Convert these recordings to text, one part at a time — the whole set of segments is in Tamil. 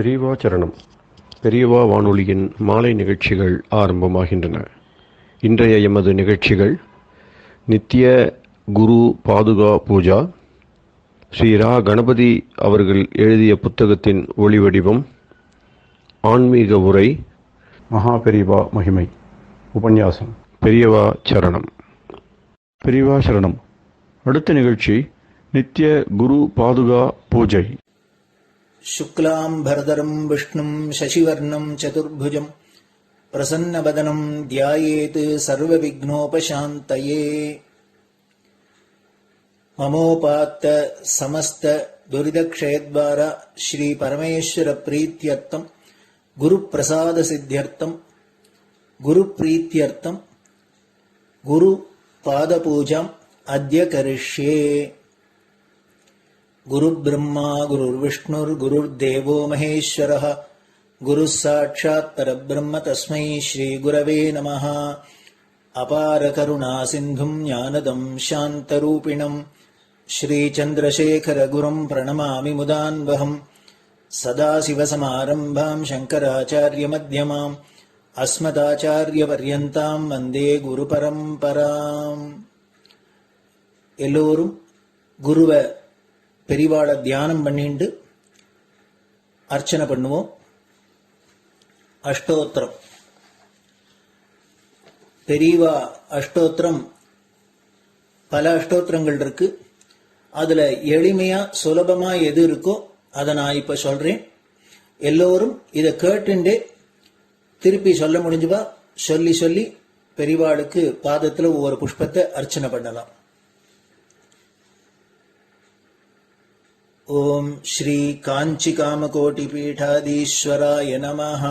பெரியவா சரணம். பெரியவா வானொலியின் மாலை நிகழ்ச்சிகள் ஆரம்பமாகின்றன. இன்றைய எமது நிகழ்ச்சிகள் நித்திய குரு பாதுகா பூஜா, ஸ்ரீ ரா கணபதி அவர்கள் எழுதிய புத்தகத்தின் ஒளிவடிவம், ஆன்மீக உரை, மகா பெரியவா மகிமை உபன்யாசம். பெரியவா சரணம். பெரியவா சரணம். அடுத்த நிகழ்ச்சி நித்திய குரு பாதுகா பூஜை. शुक्लाम्बरधरम् विष्णुम् शशिवर्णम् चतुर्भुजम् प्रसन्नवदनम् ध्यायेत् सर्वविघ्नोपशान्तये। ममोपात्त समस्त दुरितक्षयद्वारा श्रीपरमेश्वरप्रीत्यर्थम् गुरुप्रसादसिद्ध्यर्थम् गुरुप्रीत्यर्थम् गुरुपादपूजाम् अद्य करिष्ये। गुरुर्ब्रह्मा गुरुर्विष्णुर्गुरुर्देवो महेश्वरः गुरुः साक्षात् परब्रह्म तस्मै श्रीगुरवे नमः। अपारकरुणासिन्धुम् ज्ञानदम् शान्तरूपिणम् श्रीचन्द्रशेखरगुरुम् प्रणमामि मुदान्वहम्। सदाशिवसमारम्भाम् शङ्कराचार्यमध्यमाम् अस्मदाचार्यपर्यन्ताम् वन्दे गुरुपरम्पराम्. எல்லோரும் குருவை பெரிவாளை தியானம் பண்ணிண்டு அர்ச்சனை பண்ணுவோம். அஷ்டோத்திரம். பெரியவா அஷ்டோத்திரம் பல அஷ்டோத்திரங்கள் இருக்கு. அதுல எளிமையா சுலபமா எது இருக்கோ அதை நான் இப்ப சொல்றேன். எல்லோரும் இதை கேட்டுண்டே திருப்பி சொல்ல முடிஞ்சுவா சொல்லி சொல்லி பெரிவாளுக்கு பாதத்துல ஒவ்வொரு புஷ்பத்தை அர்ச்சனை பண்ணலாம். ओम श्री कांची कामकोटि पीठाधीश्वराय नमः।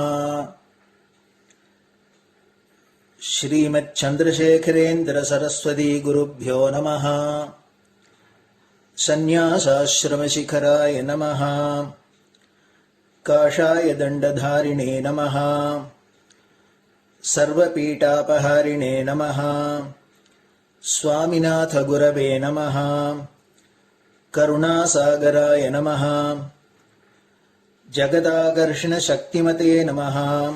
श्रीमत् चंद्रशेखरेन्द्र सरस्वती गुरुभ्यो नमः। संन्यासाश्रम शिखराय नमः। काषाय दंडधारिणे नमः। सर्वपीठापहारिणे नमः। स्वामिनाथ गुरवे नमः। करुणासागराय नमः। जगदाकर्षण शक्तिमते नमः।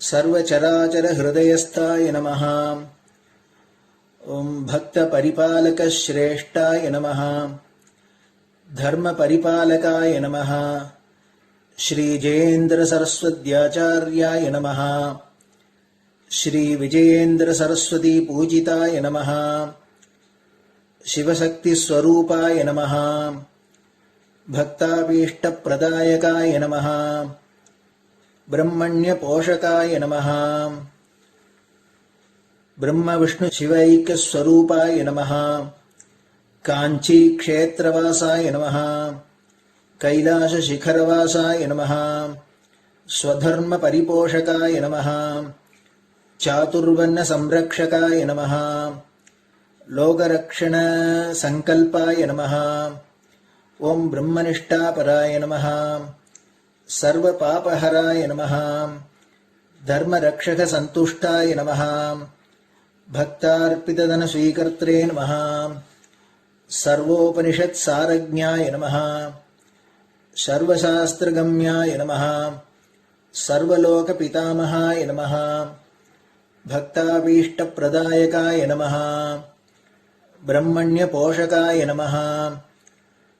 सर्वचराचर हृदयस्थाय नमः। ओम भक्त परिपालक श्रेष्ठाय नमः। धर्म परिपालकाय नमः। श्री जयेन्द्र सरस्वत्याचार्याय नमः। श्री विजयेन्द्र सरस्वती पूजिताय नमः। शिवशक्ति स्वरूपाय नमः। भक्ताभीष्ट प्रदायकाय नमः। ब्रह्मण्य पोषकाय नमः। ब्रह्म विष्णु शिवैक्य स्वरूपाय नमः। कांची क्षेत्रवासाय नमः। कैलाश शिखरवासाय नमः। स्वधर्म परिपोषकाय नमः। चातुर्वर्ण संरक्षकाय नमः। लोकरक्षण संकल्पाय नमः। ओम ब्रह्मनिष्ठापराय नमः। सर्वपापहराय नमः। धर्मरक्षक संतुष्टाय नमः। भक्तार्पितधन स्वीकर्त्रे नमः। सर्वोपनिषत् सारज्ञाय नमः। सर्वशास्त्रगम्याय नमः। सर्वलोक पितामहाय नमः। भक्ताभीष्ट प्रदायकाय नमः। ब्रह्मण्य पोषकाय नमः।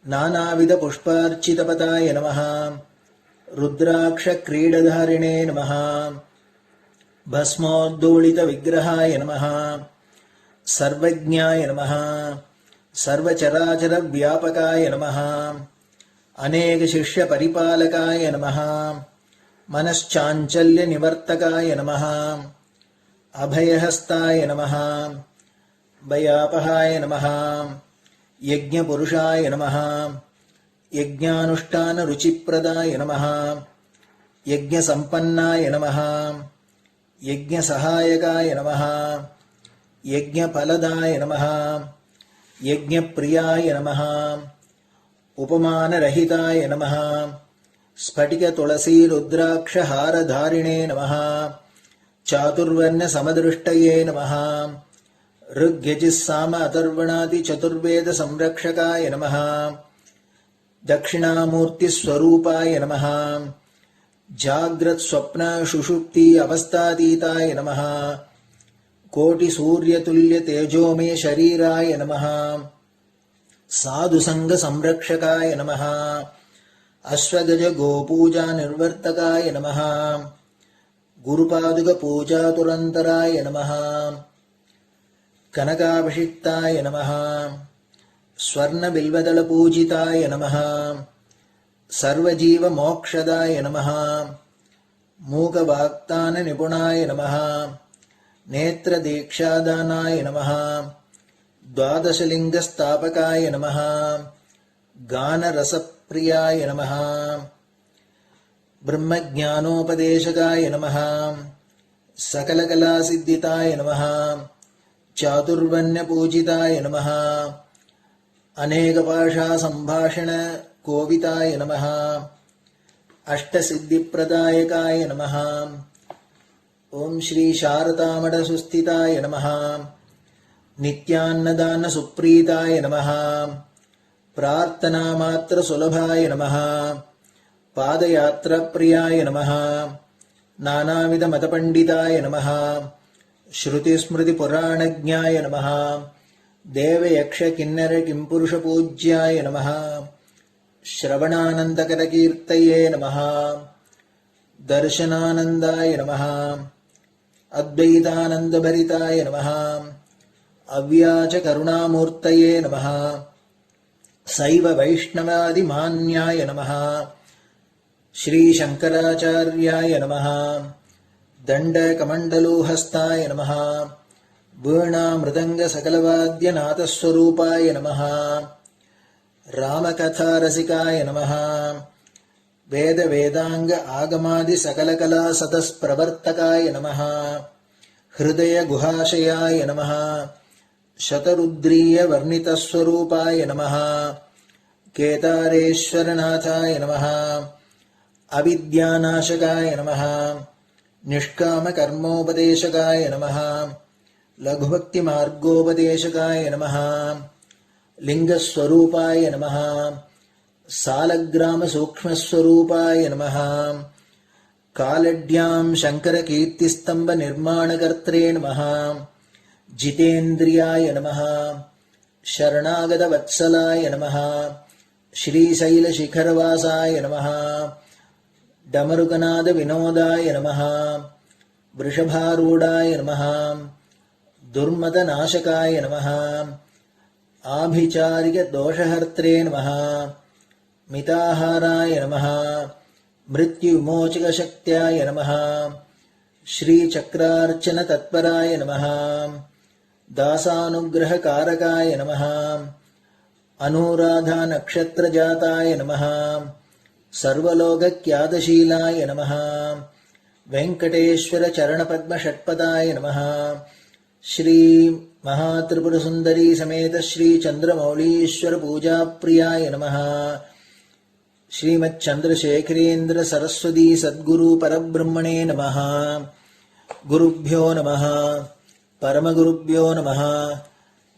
नानाविध पुष्पार्चितपताय नमः। रुद्राक्ष क्रीडधारिणे नमः। भस्मोद्दोलित विग्रहाय नमः। सर्वज्ञाय नमः। सर्वचराचर व्यापकाय नमः। अनेक शिष्य परिपालकाय नमः। मनश्चाञ्चल्य निवर्तकाय नमः। अभयहस्ताय नमः। भयापहाय नमः। यज्ञपुरुषाय नमः। यज्ञानुष्ठान रुचिप्रदाय नमः। यज्ञसम्पन्नाय नमः। यज्ञसहायकाय नमः। यज्ञफलदाय नमः। यज्ञप्रियाय नमः। उपमानरहिताय नमः। स्फटिक तुलसी रुद्राक्ष हारधारिणे नमः। चातुर्वर्ण समदृष्टये नमः। ऋग्यजुस्साम अथर्वणादि चतुर्वेद संरक्षकाय नमः। दक्षिणामूर्तिस्वरूपाय नमः जाग्रत् स्वप्न सुषुप्ति अवस्थातीताय नमः कोटिसूर्यतुल्य तेजोमय शरीराय नमः साधुसंग संरक्षकाय नमः अश्वगज गोपूजा निर्वर्तकाय नमः गुरुपादुक पूजा तुरंतराय नमः कनकाभिषिक्ताय नमः स्वर्ण बिल्वदल पूजिताय नमः सर्वजीव मोक्षदाय नमः मूकवाक्तान निपुणाय नमः नेत्र दीक्षादानाय नमः द्वादशलिंग स्थापकाय नमः गान रसप्रियाय नमः ब्रह्मज्ञानोपदेशकाय नमः सकलकलासिद्धिताय नमः चातुर्वण्य पूजिताय नमः अनेकभाषा संभाषण कोविताय नमः अष्टसिद्धिप्रदायकाय नमः ओम श्री शारदामठ सुस्थिताय नमः नित्यान्नदान सुप्रीताय नमः प्रार्थना मात्र सुलभाय नमः पादयात्रा प्रियाय नमः नानाविध मतपंडिताय नमः श्रुति स्मृति पुराणज्ञाय नमः देव यक्ष किन्नर किंपुरुष पूज्याय नमः श्रवणानंदकर कीर्तये नमः दर्शनानंदाय नमः अद्वैतानंदभरिताय नमः अव्याच करुणामूर्तये नमः शैव वैष्णवादिमान्याय नमः श्री शंकराचार्याय नमः दंडकमंडलोहस्ताय नमः वीणा मृदंग सकलवाद्यनाथस्वरूपाय नमः रामकथा रसिकाय नमः वेद वेदांग आगमादि सकलकला सतस्प्रवर्तकाय नमः हृदय गुहाशयाय नमः शतरुद्रीय वर्णितस्वरूपाय नमः केदारेश्वरनाथाय नमः अविद्यानाशकाय नमः निष्कामकर्मोपदेशकाय नमः लघुभक्तिमार्गोपदेशकाय नमः लिंगस्वरूपाय नमः सालग्रामसूक्ष्मस्वरूपाय नमः कालड्यां शङ्करकीर्तिस्तम्भनिर्माणकर्त्रे नमः जितेन्द्रियाय नमः शरणागतवत्सलाय नमः श्रीशैलशिखरवासाय नमः डमरुकनादविनोदाय नमः वृषभारूढाय नमः दुर्मदनाशकाय नमः आभिचारिकदोषहर्त्रे नमः मिताहाराय नमः मृत्युविमोचकशक्त्याय नमः श्रीचक्रार्चनतत्पराय नमः दासानुग्रहकारकाय नमः अनुराधानक्षत्रजाताय नमः सर्वलोकख्यातशीलाय नमः वेंकटेश्वरचरणपद्मषट्पदाय नमः श्री महात्रिपुरसुंदरी समेत श्री चंद्रमौलीश्वर पूजाप्रियाय नमः श्रीमच्चंद्रशेखरेन्द्र सरस्वती सद्गुरु परब्रह्मणे नमः गुरुभ्यो नमः परमगुरुभ्यो नमः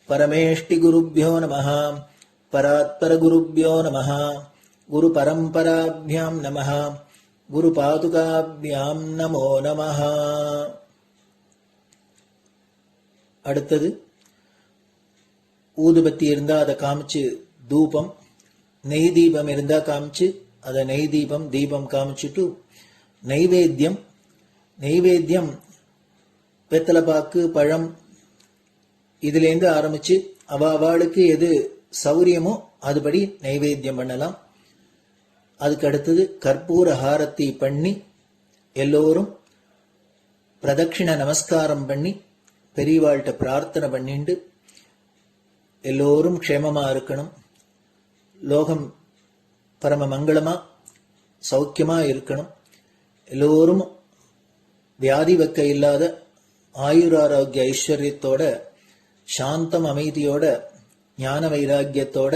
परमेष्टिगुरुभ्यो नमः परात्परगुरुभ्यो नमः गुरुपरम्पराभ्यां नमः गुरुपादुकाभ्यां नमो नमः. அடுத்தது ஊதுபத்தி இருந்தா அதை காமிச்சு தூபம், நெய் தீபம் இருந்தா காமிச்சு அதை நெய் தீபம் தீபம் காமிச்சுட்டு நைவேத்தியம் வெத்தலைப்பாக்கு பழம் இதுலேருந்து ஆரம்பிச்சு அவளுக்கு எது சௌரியமோ அதுபடி நைவேத்தியம் பண்ணலாம். அதுக்கு அடுத்தது கற்பூர ஹாரத்தி பண்ணி எல்லோரும் பிரதட்சிண நமஸ்காரம் பண்ணி பெரியவாள்கிட்ட பிரார்த்தனை பண்ணிண்டு எல்லோரும் க்ஷேமமா இருக்கணும், லோகம் பரம மங்களமா சௌக்கியமா இருக்கணும், எல்லோரும் வியாதி வெக்க இல்லாத ஆயுராரோக்கிய ஐஸ்வர்யத்தோட சாந்தம் அமைதியோட ஞான வைராக்கியத்தோட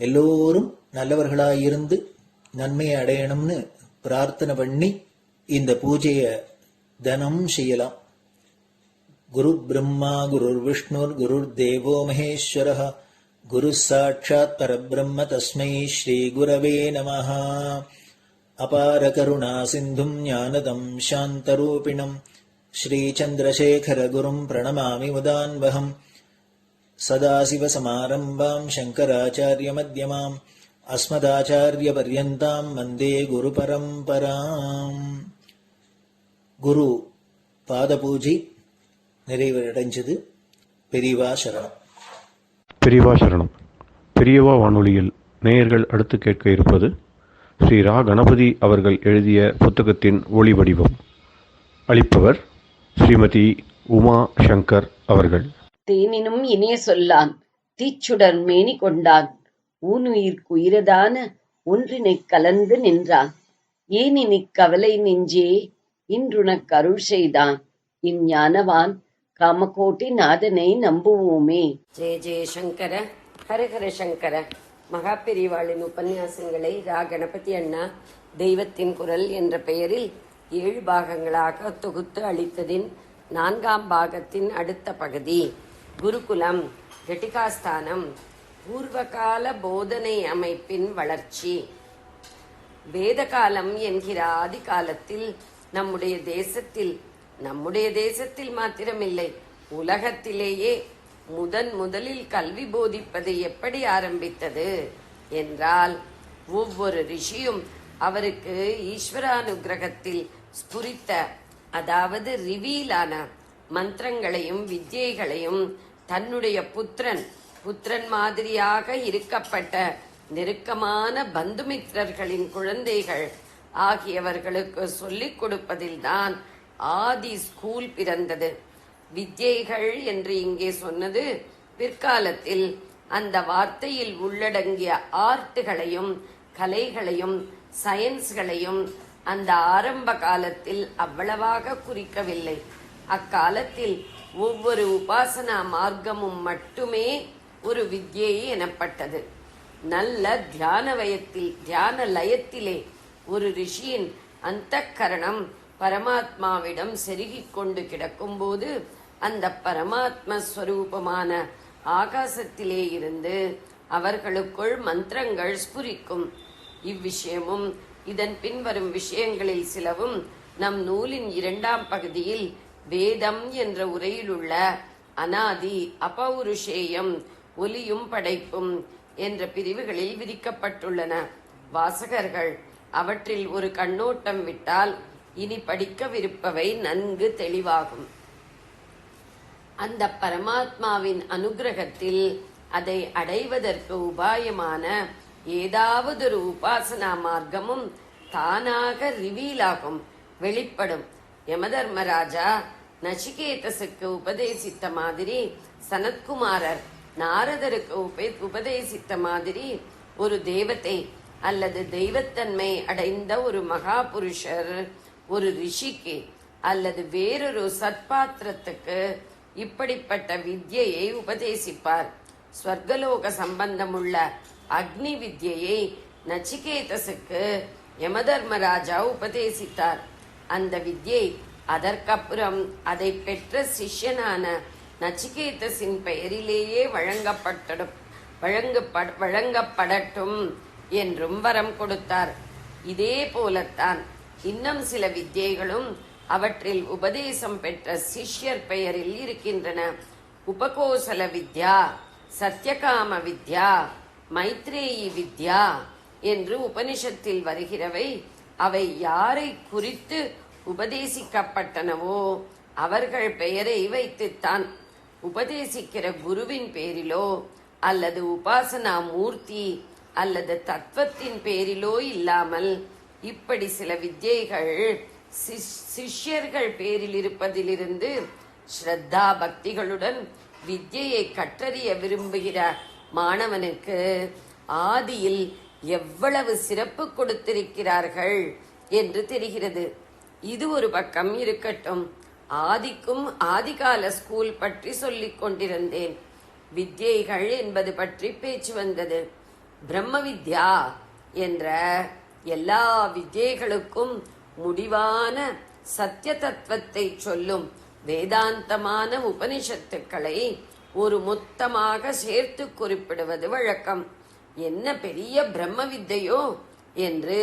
எல்லோரும் நல்லவர்களாயிருந்து நன்மையை அடையணும்னு பிரார்த்தனை பண்ணி இந்த பூஜையை தினம் செய்யலாம். குரு பிரம்மா குருர் விஷ்ணுர் குருர் தேவோ மகேஸ்வரः குரு சாட்சாத் பரபிரம்ம தஸ்மை ஸ்ரீ குரவே நமஹ. அபார கருணா சிந்தும் ஞானதம் சாந்தரூபிணம் ஸ்ரீ சந்திரசேகர குரும் பிரணமாமி முதான்வகம். சதாசிவசமாரம்பாம் சங்கராச்சாரிய மத்யமாம் அஸ்மதாச்சாரிய பர்யந்தாம் வந்தே குரு பரம்பராம். குரு பாத பூஜை நிறைவடைஞ்சது. பெரியவா சரணம். பெரியவா சரணம். பெரியவா வானொலியில் நேயர்கள் அடுத்து கேட்க இருப்பது ஸ்ரீ ரா கணபதி அவர்கள் எழுதிய புத்தகத்தின் ஒளி வடிவம். அளிப்பவர் ஸ்ரீமதி உமா சங்கர் அவர்கள். தேனினும் இனிய சொல்லான் தீச்சுடர் மேனி கொண்டான் ஊனுயிர்க்குயிரதான ஒன்றினைக் கலந்து நின்றான் ஏனினிக் கவலை நெஞ்சே இன்றுனக் அருள் செய்தான் இஞ்ஞானவான் காமகோட்டி நாதனை நம்புவோமே. ஜெய ஜெயசங்கர ஹரஹர சங்கர. மகாபெரிவாளின் உபன்யாசங்களை ரா கணபதி அண்ணா தெய்வத்தின் குரல் என்ற பெயரில் 7 பாகங்களாக தொகுத்து அளித்ததின் 4ஆம் பாகத்தின் அடுத்த பகுதி குருகுலம் கட்டிகாஸ்தானம். பூர்வகால போதனை அமைப்பின் வளர்ச்சி. வேதகாலம் என்கிற ஆதி காலத்தில் நம்முடைய தேசத்தில் மாத்திரமில்லை, உலகத்திலேயே முதலில் கல்வி போதிப்பது எப்படி ஆரம்பித்தது என்றால், ஒவ்வொரு ரிஷியும் அவருக்கு ஈஸ்வரானுகிரகத்தில் ஸ்புரித்த, அதாவது ரிவீலான மந்திரங்களையும் வித்யைகளையும் தன்னுடைய புத்திரன் மாதிரியாக இருக்கப்பட்ட நெருக்கமான பந்துமித்திரர்களின் குழந்தைகள் ஆகியவர்களுக்கு சொல்லிக் கொடுப்பதில்தான் ஆதி ஸ்கூல் பிறந்தது. வித்யைகள் என்று இங்கே சொன்னது பிற்காலத்தில் அந்த வார்த்தையில் உள்ளடங்கிய ஆர்ட்டுகளையும் கலைகளையும் சயின்ஸ்களையும் அந்த ஆரம்ப காலத்தில் அவ்வளவாக குறிக்கவில்லை. அக்காலத்தில் ஒவ்வொரு உபாசனா மார்க்கமும் மட்டுமே ஒரு வித்யை எனப்பட்டது. நல்ல தியான லயத்திலே ஒரு ரிஷியின் அந்தக்கரணம் பரமாத்மாவிடம் செருகிக் கொண்டு கிடக்கும் போது அந்த பரமாத்ம ஸ்வரூபமான ஆகாசத்திலே இருந்து அவர்களுக்குள் மந்திரங்கள் ஸ்புரிக்கும். இவ்விஷயமும் இதன் பின்வரும் விஷயங்களில் சிலவும் நம் நூலின் 2ஆம் பகுதியில் வேதம் என்ற உரையிலுள்ள அனாதி அபௌருஷேயம் ஒலியும் படைப்பும் என்ற பிரிவுகளில் விதிக்கப்பட்டுள்ளன. வாசகர்கள் அவற்றில் ஒரு கண்ணோட்டம் விட்டால் இனி படிக்கவிருப்பவை நன்கு தெளிவாகும். அந்த பரமாத்மாவின் அனுகிரகத்தில் அதை அடைவதற்கு உபாயமான ஏதாவது ஒரு உபாசனா மார்க்கமும் தானாக ரிவீலாகும், வெளிப்படும். யமதர்மராஜா நசிகேதசுக்கு உபதேசித்த மாதிரி சனத்குமாரர் நாரதருக்கு உபதேசித்த மாதிரி ஒரு தேவதை அல்லது தெய்வத்தன்மை அடைந்த ஒரு மகாபுருஷர் ஒரு ரிஷிக்கு அல்லது வேறொரு சத்பாத்திரத்துக்கு இப்படிப்பட்ட வித்யையை உபதேசிப்பார். ஸ்வர்கலோக சம்பந்தமுள்ள அக்னி வித்யையை நச்சிகேதசுக்கு யமதர்மராஜா உபதேசித்தார். அந்த வித்யை அதற்கப்புறம் அதை பெற்ற சிஷ்யனான நச்சிகேதசின் பெயரிலேயே வழங்கப்படட்டும் என்றும் வரம் கொடுத்தார். இதே போலத்தான் இன்னும் சில வித்யைகளும் அவற்றில் உபதேசம் பெற்ற சிஷ்யர் பெயரில் இருக்கின்றன. உபகோசல வித்யா, சத்யகாம வித்யா, மைத்ரேயி வித்யா என்று உபனிஷத்தில் வருகிறவை அவை யாரை குறித்து உபதேசிக்கப்பட்டனவோ அவர்கள் பெயரை வைத்துத்தான். உபதேசிக்கிற குருவின் பேரிலோ அல்லது உபாசனா மூர்த்தி அல்லது தத்துவத்தின் பேரிலோ இல்லாமல் இப்படி சில வித்யைகள் சிஷ்யர்கள் பேரில் இருப்பதிலிருந்து ஸ்ரத்தா பக்திகளுடன் வித்யையை கற்றறிய விரும்புகிற மாணவனுக்கு ஆதியில் எவ்வளவு சிறப்பு கொடுத்திருக்கிறார்கள் என்று தெரிகிறது. இது ஒரு பக்கம் இருக்கட்டும். ஆதிக்கும் ஆதிகால ஸ்கூல் பற்றி சொல்லிக் கொண்டிருந்தேன். வித்யைகள் என்பது பற்றி பேச்சு வந்தது. பிரம்ம வித்யா என்ற எல்லா வித்யைகளுக்கும் முடிவான சத்திய தத்துவத்தை சொல்லும் வேதாந்தமான உபனிஷத்துக்களை ஒரு மொத்தமாக சேர்த்து குறிப்பிடுவது வழக்கம். என்ன பெரிய பிரம்ம வித்தையோ என்று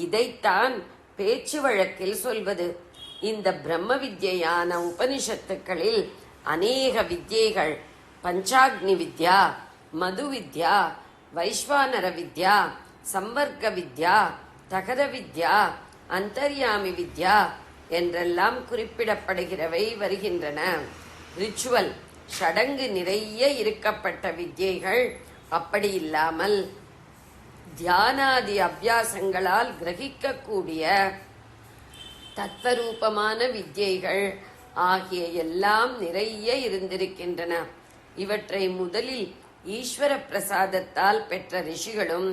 இதைத்தான் பேச்சு வழக்கில் சொல்வது. இந்த பிரம்ம வித்யான உபனிஷத்துக்களில் அநேக வித்யைகள், பஞ்சாக்னி வித்யா, மது வித்யா, வைஸ்வானர வித்யா, சம்பர்க்க வித்யா, தகர வித்யா, அந்தர்யாமி வித்யா என்றெல்லாம் குறிப்பிடப்படுகிறவை வருகின்றன. ரிச்சுவல், சடங்கு நிறைய இருக்கப்பட்ட வித்யைகள். அப்படி இல்லாமல் தியானாதி அபியாசங்களால் கிரகிக்கக்கூடிய தத்வரூபமான வித்யைகள் ஆகிய எல்லாம் நிறைய இருந்திருக்கின்றன. இவற்றை முதலில் ஈஸ்வர பிரசாதத்தால் பெற்ற ரிஷிகளும்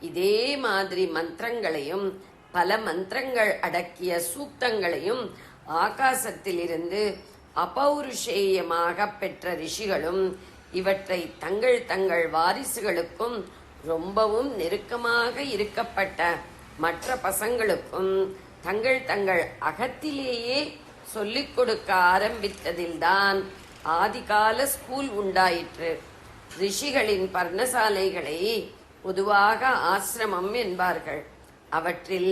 இதே மாதிரி மந்திரங்களையும் பல மந்திரங்கள் அடக்கிய சூக்தங்களையும் ஆகாசத்திலிருந்து அபௌருஷேயமாக பெற்ற ரிஷிகளும் இவற்றை தங்கள் தங்கள் வாரிசுகளுக்கும் ரொம்பவும் நெருக்கமாக இருக்கப்பட்ட மற்ற பசங்களுக்கும் தங்கள் தங்கள் அகத்திலேயே சொல்லிக் கொடுக்க ஆரம்பித்ததில்தான் ஆதிகால ஸ்கூல் உண்டாயிற்று. ரிஷிகளின் பர்ணசாலைகளை பொதுவாக ஆசிரமம் என்பார்கள். அவற்றில்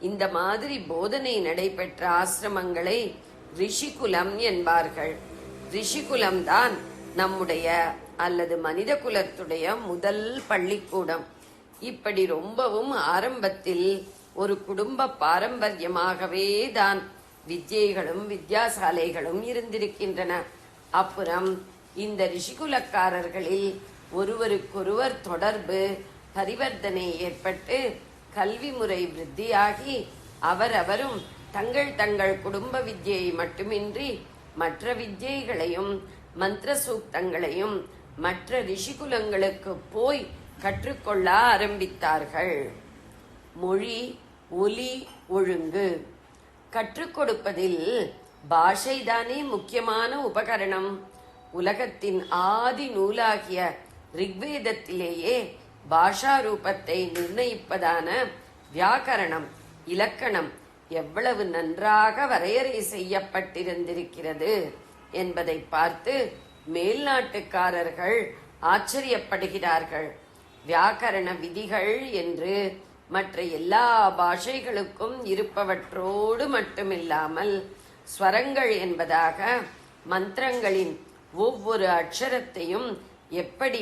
இந்த மாதிரி போதனை நடைபெற்ற ஆசிரமங்களை ரிஷிகுலம் என்பார்கள். ரிஷிகுலம்தான் நம்முடைய அல்லது மனித குலத்துடைய முதல் பள்ளிக்கூடம். இப்படி ரொம்பவும் ஆரம்பத்தில் ஒரு குடும்ப பாரம்பரியமாகவே தான் வித்யைகளும் வித்யாசாலைகளும் இருந்திருக்கின்றன. அப்புறம் இந்த ரிஷிகுலக்காரர்களில் ஒருவருக்கொருவர் தொடர்பு பரிவர்த்தனை ஏற்பட்டு கல்வி முறை விருத்தியாகி அவரவரும் தங்கள் தங்கள் குடும்ப வித்யை மட்டுமின்றி மற்ற வித்யைகளையும் மந்திர சூக்தங்களையும் மற்ற ரிஷிகுலங்களுக்கு போய் கற்றுக்கொள்ள ஆரம்பித்தார்கள். மொழி, ஒலி, ஒழுங்கு கற்றுக் கொடுப்பதில் பாஷைதானே முக்கியமான உபகரணம். உலகத்தின் ஆதி நூலாகிய ரிக்வேதத்திலேயே பாஷா ரூபத்தை நிர்ணயிப்பதான வியாக்கரணம், இலக்கணம் எவ்வளவு நன்றாக வரையறை செய்யப்பட்டிருந்திருக்கிறது என்பதை பார்த்து மேல்நாட்டுக்காரர்கள் ஆச்சரியப்படுகிறார்கள். வியாக்கரண விதிகள் என்று மற்ற எல்லா பாஷைகளுக்கும் இருப்பவற்றோடு மட்டுமில்லாமல் ஸ்வரங்கள் என்பதாக மந்திரங்களின் ஒவ்வொரு அக்ஷரத்தையும் எப்படி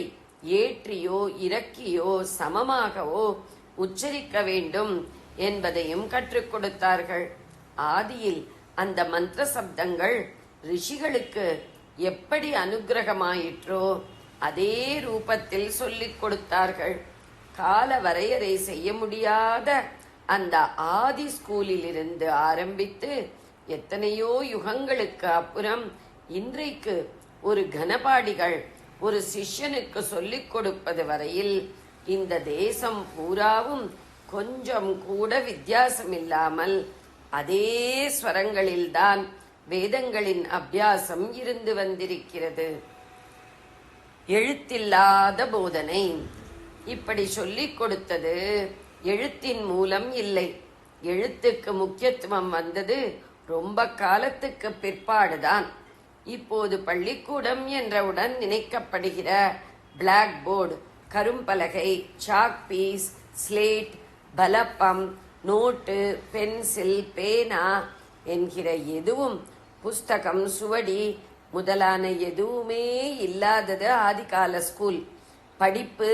ஏற்றியோ இறக்கியோ சமமாகவோ உச்சரிக்க வேண்டும் என்பதையும் கற்றுக் கொடுத்தார்கள். ஆதியில் அந்த மந்திர சப்தங்கள் ரிஷிகளுக்கு எப்படி அனுகிரகமாயிற்றோ அதே ரூபத்தில் சொல்லிக் கொடுத்தார்கள். கால வரையறை செய்ய முடியாத அந்த ஆதி ஸ்கூலிலிருந்து ஆரம்பித்து எத்தனையோ யுகங்களுக்கு அப்புறம் இன்றைக்கு ஒரு கனபாடிகள் ஒரு சிஷ்யனுக்கு சொல்லிக் கொடுப்பது வரையில் இந்த தேசம் பூராவும் கொஞ்சம் கூட வித்தியாசம் இல்லாமல் அதே ஸ்வரங்களில்தான் வேதங்களின் அபியாசம் இருந்து வந்திருக்கிறது. எழுத்தில்லாத போதனை இப்படி சொல்லிக் கொடுத்தது எழுத்தின் மூலம் இல்லை. எழுத்துக்கு முக்கியத்துவம் வந்தது ரொம்ப காலத்துக்கு பிற்பாடுதான். இப்போது பள்ளிக்கூடம் என்றவுடன் நினைக்கப்படுகிற பிளாக் போர்டு, கரும்பலகை, சாக் பீஸ், ஸ்லேட், பலப்பம், நோட்டு, பென்சில், பேனா என்கிற எதுவும், புஸ்தகம், சுவடி முதலான எதுவுமே இல்லாதது ஆதிகால ஸ்கூல். படிப்பு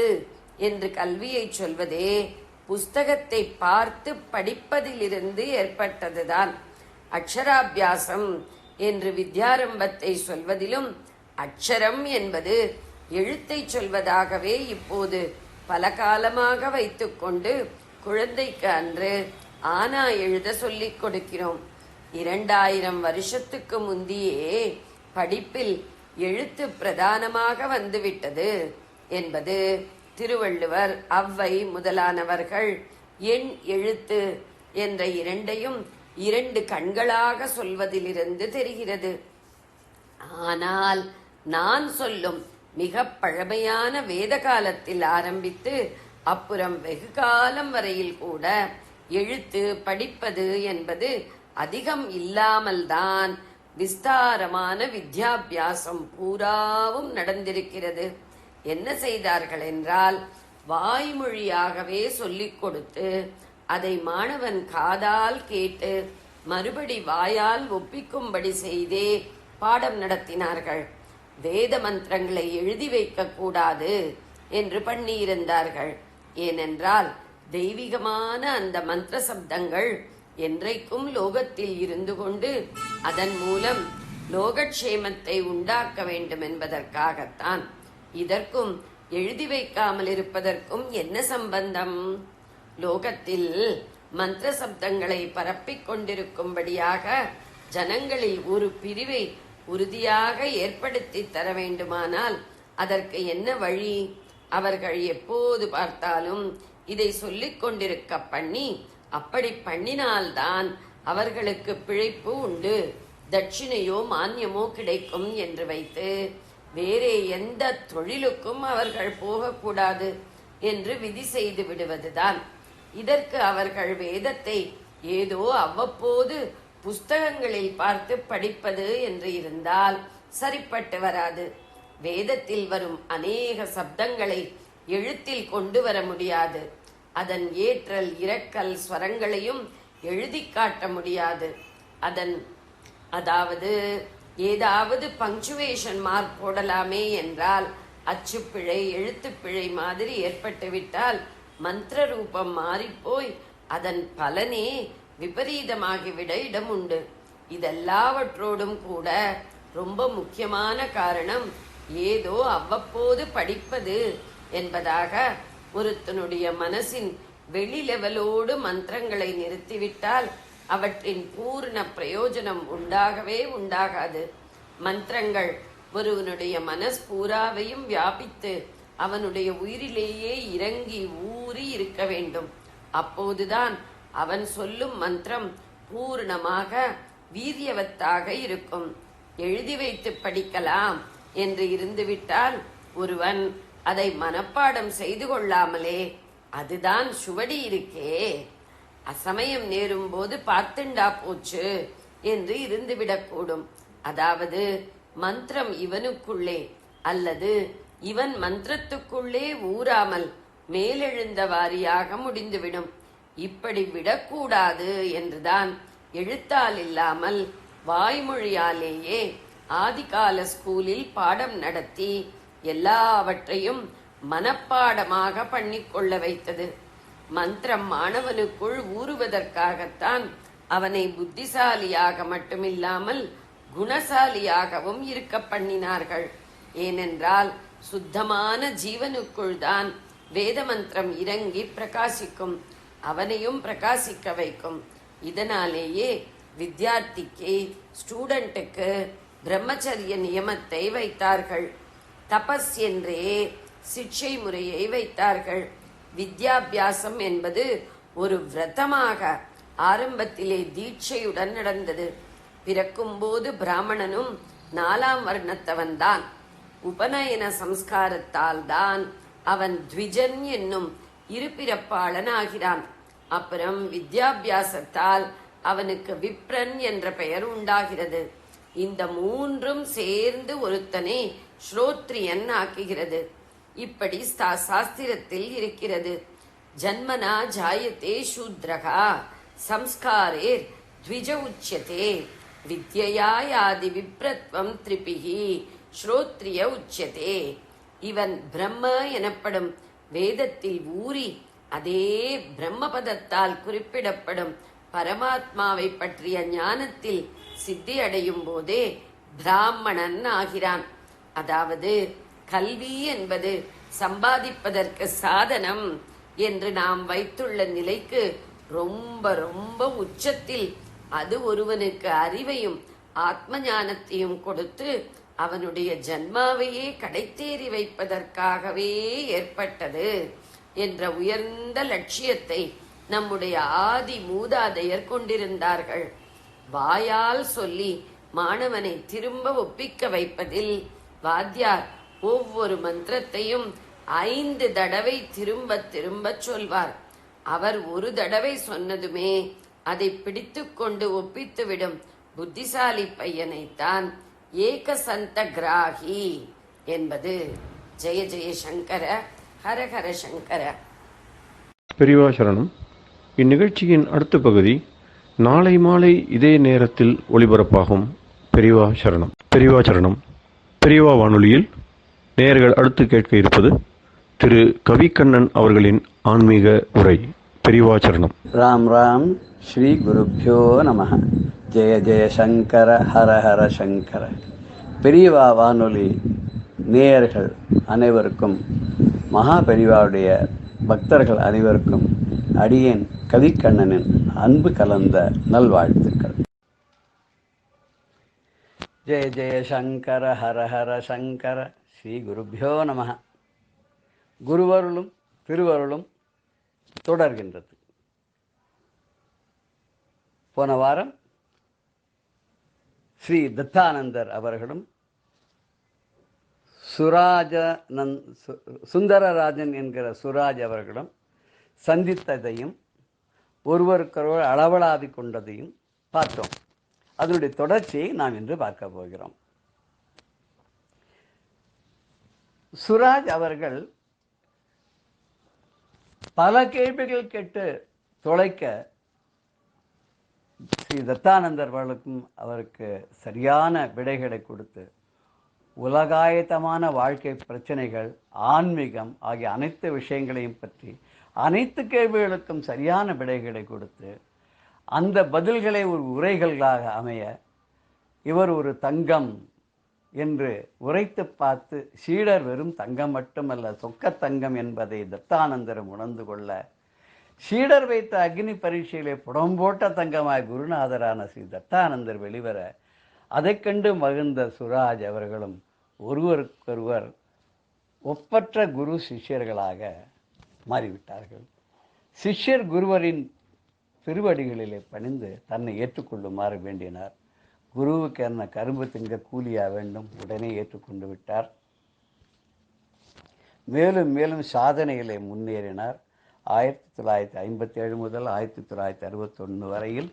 என்று கல்வியை சொல்வதே புஸ்தகத்தை பார்த்து படிப்பதிலிருந்து ஏற்பட்டதுதான். அக்ஷராபியாசம் என்று வித்யாரம்பத்தை சொல்வதிலும் அக்ஷரம் என்பது எழுத்தை சொல்வதாகவே இப்போது பல காலமாக வைத்துக்கொண்டு குழந்தைக்கு அன்று ஆனா எழுத சொல்லிக் கொடுக்கிறோம். 2000 வருஷத்துக்கு முந்தியே படிப்பில் எழுத்து பிரதானமாக வந்துவிட்டது என்பது திருவள்ளுவர், ஔவை முதலானவர்கள் எண் எழுத்து என்ற இரண்டையும் 2 கண்களாக சொல்வதிலிருந்து தெரிகிறது. ஆனால் நான் சொல்லும் மிக பழமையான வேத காலத்தில் ஆரம்பித்து அப்புறம் வெகு காலம் வரையில் கூட எழுத்து படிப்பது என்பது அதிகம் இல்லாமல்தான் விஸ்தாரமான வித்யாபியாசம் பூராவும் நடந்திருக்கிறது. என்ன செய்தார்கள் என்றால், வாய்மொழியாகவே சொல்லிக் கொடுத்து அதை மாணவன் காதால் கேட்டு மறுபடி வாயால் ஒப்பிக்கும்படி செய்தே பாடம் நடத்தினார்கள். வேத மந்திரங்களை எழுதி வைக்க கூடாது என்று பண்ணியிருந்தார்கள். ஏனென்றால் தெய்வீகமான அந்த மந்திர சப்தங்கள் என்றைக்கும் லோகத்தில் இருந்து கொண்டு அதன் மூலம் லோகக்ஷேமத்தை உண்டாக்க வேண்டும் என்பதற்காகத்தான். இதற்கும் எழுதி வைக்காமல் இருப்பதற்கும் என்ன சம்பந்தம்? லோகத்தில் மந்திர சப்தங்களை பரப்பிக் கொண்டிருக்கும்படியாக ஜனங்களில் ஒரு பிரிவை உறுதியாக ஏற்படுத்தி தர வேண்டுமானால் அதற்கு என்ன வழி? அவர்கள் எப்போது பார்த்தாலும் இதை சொல்லிக் கொண்டிருக்க பண்ணி, அப்படி பண்ணினால்தான் அவர்களுக்கு பிழைப்பு உண்டு, தட்சிணையோ மானியமோ கிடைக்கும் என்று வைத்து வேறே எந்த தொழிலுக்கும் அவர்கள் போகக்கூடாது என்று விதி செய்து விடுவதுதான். இதற்கு அவர்கள் வேதத்தை ஏதோ அவ்வப்போது புஸ்தகங்களில் பார்த்து படிப்பது என்று இருந்தால் சரிப்பட்டு வராது. வேதத்தில் வரும் அநேக சப்தங்களை எழுத்தில் கொண்டு வர முடியாது. அதன் ஏற்றல் இறக்கல் ஸ்வரங்களையும் எழுதி காட்ட முடியாது. அதாவது ஏதாவது பங்க்சுவேஷன் மார்க் போடலாமே என்றால் அச்சுப்பிழை எழுத்துப்பிழை மாதிரி ஏற்பட்டுவிட்டால் மந்திர ரூபம் மாறிப்போய் அதன் பலனே விபரீதமாகிவிட இடம் உண்டு. இதெல்லாவற்றோடும் கூட ரொம்ப முக்கியமான காரணம் ஏதோ அவ்வப்போது படிப்பது என்பதாக ஒருத்தனுடைய மனசின் வெளி லெவலோடு மந்திரங்களை நிறுத்திவிட்டால் அவற்றின் பூர்ண பிரயோஜனம் உண்டாகவே உண்டாகாது. மந்திரங்கள் ஒருவனுடைய மனஸ் பூராவையும் வியாபித்து அவனுடைய உயிரிலேயே இறங்கி ஊறி இருக்க வேண்டும். அப்போதுதான் அவன் சொல்லும் மந்திரம் பூர்ணமாக வீரியவத்தாக இருக்கும். எழுதி வைத்து படிக்கலாம் என்று இருந்துவிட்டால் ஒருவன் அதை மனப்பாடம் செய்து கொள்ளாமலே அதுதான் சுவடி இருக்கே, அசமயம் நேரும் போது பார்த்துண்டா போச்சு என்று இருந்துவிடக்கூடும். அதாவது மந்திரம் இவனுக்குள்ளே அல்லது இவன் மந்திரத்துக்குள்ளே ஊறாமல் மேலெழுந்த வாரியாக முடிந்துவிடும். இப்படி விடக்கூடாது என்றுதான் எழுத்தால் இல்லாமல் வாய்மொழியாலேயே ஆதிகால ஸ்கூலில் பாடம் நடத்தி எல்லாவற்றையும் மனப்பாடமாக பண்ணிக்கொள்ள வைத்தது. மந்திரம் மாணவனுக்குள் ஊறுவதற்காகத்தான் அவனை புத்திசாலியாக மட்டுமில்லாமல் குணசாலியாகவும் இருக்க பண்ணினார்கள். ஏனென்றால் சுத்தமான ஜீவனுக்குள் தான் வேத மந்திரம் இறங்கி பிரகாசிக்கும், அவனையும் பிரகாசிக்க வைக்கும். இதனாலேயே வித்யார்த்திக்கு ஸ்டூடெண்ட்டுக்கு பிரம்மச்சரிய நியமத்தை வைத்தார்கள். தபஸ் என்றே சிக்ஷை முறையை வைத்தார்கள். வித்யாபியாசம் என்பது ஒரு விரதமாக ஆரம்பத்திலே தீட்சையுடன் நடந்தது. பிறக்கும்போது பிராமணனும் 4ஆம் வர்ணத்தவன்தான். உபநயன சம்ஸ்காரத்தால் தான் அவன் த்விஜன் என்னும் இருபிறப்பாளன் ஆகிறான். அப்புறம் வித்யாபியாசத்தால் அவனுக்கு விப்ரன் என்ற பெயர் உண்டாகிறது. இந்த 3ம் சேர்ந்து ஒருத்தனை ஸ்ரோத்ரியன் ஆக்குகிறது. இப்படி சாஸ்திரத்தில் இருக்கிறது. ஜன்மனா ஜாயத்தே சூத்ரகா சம்ஸ்காரேர் த்விஜ உச்யதே வித்யாயாதி விப்ரத்வம் த்ரிபிஹி ஸ்ரோத்ரிய உச்யதே. இவன் பிரம்ம எனப்படும் வேதத்தில் ஊறி அதே பிரம்மபதத்தால் குறிப்பிடப்படும் பரமாத்மாவை பற்றிய ஞானத்தில் சித்தி அடையும் போதே பிராமணன் ஆகிறான். அதாவது கல்வி என்பது சம்பாதிப்பதற்கு சாதனம் என்று நாம் வைத்துள்ள நிலைக்கு ரொம்ப ரொம்ப உச்சத்தில் அது ஒருவனுக்கு அறிவையும் ஆத்ம ஞானத்தையும் கொடுத்து அவனுடைய ஜன்மாவையே கடைத்தேறி வைப்பதற்காகவே ஏற்பட்டது என்ற உயர்ந்த லட்சியத்தை நம்முடைய ஆதி மூதாதையர் கொண்டிருந்தார்கள். வாயால் சொல்லி மாணவனை திரும்ப ஒப்பிக்க வைப்பதில் வாத்தியார் ஒவ்வொரு மந்திரத்தையும் 5 தடவை திரும்ப திரும்ப சொல்வார். அவர் ஒரு தடவை சொன்னதுமே அதை பிடித்து கொண்டு ஒப்பித்துவிடும் புத்திசாலி பையனைத்தான் ஏகசந்த கிராகி என்பது. ஜெய ஜெய சங்கர, ஹரஹர சங்கர. பெரியவா சரணம். இந்நிகழ்ச்சியின் அடுத்த பகுதி நாளை மாலை இதே நேரத்தில் ஒளிபரப்பாகும். பெரியவா சரணம். பெரியவா சரணம். பெரியவா வானொலியில் நேயர்கள் அடுத்து கேட்க இருப்பது திரு கவிக்கண்ணன் அவர்களின் ஆன்மீக உரை. பெரியவா சரணம். ராம் ராம். ஸ்ரீ குருப்யோ நம. ஜெய ஜெய சங்கர, ஹர ஹர சங்கர. பெரியவா வானொலி நேயர்கள் அனைவருக்கும், மகா பெரியவாவுடைய பக்தர்கள் அனைவருக்கும் அடியேன் கவிக்கண்ணனின் அன்பு கலந்த நல்வாழ்த்துக்கள். ஜெய ஜெய சங்கர, ஹர ஹர சங்கர. ஸ்ரீ குருப்யோ நம. குருவருளும் திருவருளும் தொடர்கின்றது. போன வாரம் ஸ்ரீ தத்தானந்தர் அவர்களும் சுந்தரராஜன் என்கிற சுராஜ் அவர்களும் சந்தித்ததையும் ஒருவருக்கொருவர் அளவலாவி கொண்டதையும் பார்த்தோம். அதனுடைய தொடர்ச்சியை நாம் இன்று பார்க்க போகிறோம். சுராஜ் அவர்கள் பல கேள்விகள் கேட்டு தொலைக்க ஸ்ரீ தத்தானந்தர் அவர்களுக்கும் அவருக்கு சரியான விடைகளை கொடுத்து உலகாயத்தமான வாழ்க்கை பிரச்சனைகள், ஆன்மீகம் ஆகிய அனைத்து விஷயங்களையும் பற்றி அனைத்து கேள்விகளுக்கும் சரியான விடைகளை கொடுத்து அந்த பதில்களை ஒரு உரைகளாக அமைய இவர் ஒரு தங்கம் என்று உரைத்து பார்த்து, சீடர் வெறும் தங்கம் மட்டுமல்ல சொக்க தங்கம் என்பதை தத்தானந்தரும் உணர்ந்து கொள்ள, சீடர் வைத்த அக்னி பரீட்சையிலே புடம்போட்ட தங்கமாய் குருநாதரான ஸ்ரீ தத்தானந்தர் வெளிவர அதை கண்டு மகிழ்ந்த சுராஜ் அவர்களும் ஒருவருக்கொருவர் ஒப்பற்ற குரு சிஷ்யர்களாக மாறிவிட்டார்கள். சிஷ்யர் குருவரின் திருவடிகளிலே பணிந்து தன்னை ஏற்றுக்கொள்ளுமாறு வேண்டினார். குருவுக்கு என்ன கரும்பு திங்க கூலியா வேண்டும், உடனே ஏற்றுக்கொண்டு விட்டார். மேலும் மேலும் சாதனைகளை முன்னேறினார். 1957 முதல் 1961 வரையில்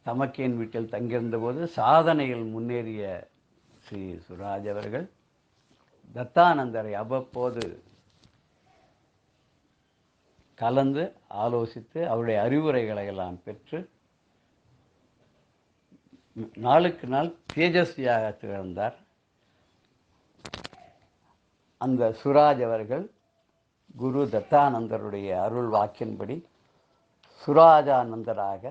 தமக்கேன் வீட்டில் தங்கியிருந்த போது சாதனையில் முன்னேறிய ஸ்ரீ சுராஜ் அவர்கள் தத்தானந்தரை அவ்வப்போது கலந்து ஆலோசித்து அவருடைய அறிவுரைகளை எல்லாம் பெற்று நாளுக்கு நாள் தேஜஸ்வியாக திகழ்ந்தார். அந்த சுராஜ் அவர்கள் குரு தத்தானந்தருடைய அருள் வாக்கின்படி சுராஜானந்தராக,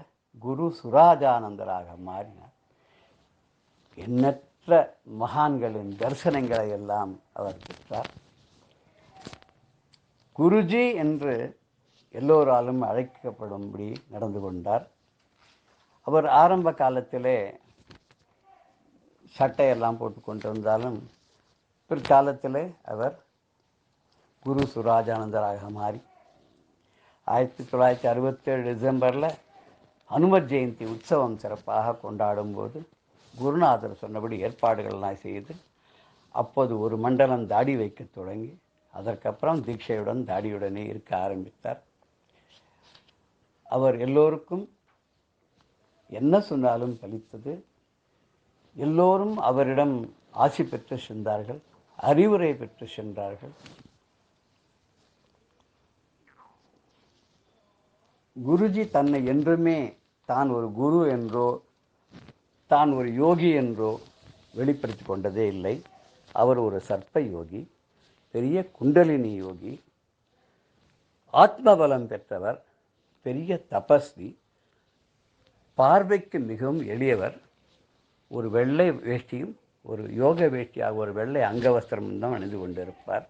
குரு சுராஜானந்தராக மாறினார். எண்ணற்ற மகான்களின் தரிசனங்களை எல்லாம் அவர் பெற்றார். குருஜி என்று எல்லோராலும் அழைக்கப்படும்படி நடந்து கொண்டார். அவர் ஆரம்ப காலத்திலே சட்டையெல்லாம் போட்டு கொண்டு வந்தாலும் பிற்காலத்திலே அவர் குரு சுராஜானந்தராக மாறி 1967 டிசம்பரில் ஹனுமத் ஜெயந்தி உற்சவம் சிறப்பாக கொண்டாடும் போது குருநாதர் சொன்னபடி ஏற்பாடுகள்லாம் செய்து அப்போது ஒரு மண்டலம் தாடி வைக்க தொடங்கி அதற்கப்புறம் தீட்சையுடன் தாடியுடனே இருக்க ஆரம்பித்தார். அவர் எல்லோருக்கும் என்ன சொன்னாலும் பலித்தது. எல்லோரும் அவரிடம் ஆசி பெற்று சென்றார்கள், அறிவுரை பெற்று சென்றார்கள். குருஜி தன்னை என்றுமே தான் ஒரு குரு என்றோ தான் ஒரு யோகி என்றோ வெளிப்படுத்தி கொண்டதே இல்லை. அவர் ஒரு சர்ப்ப யோகி, பெரிய குண்டலினி யோகி, ஆத்மபலம் பெற்றவர், பெரிய தபஸ்வி, பார்வைக்கு மிகவும் எளியவர். ஒரு வெள்ளை வேஷ்டியும் ஒரு யோக வேஷ்டியாக ஒரு வெள்ளை அங்கவஸ்திரமும் தான் அணிந்து கொண்டிருப்பார்.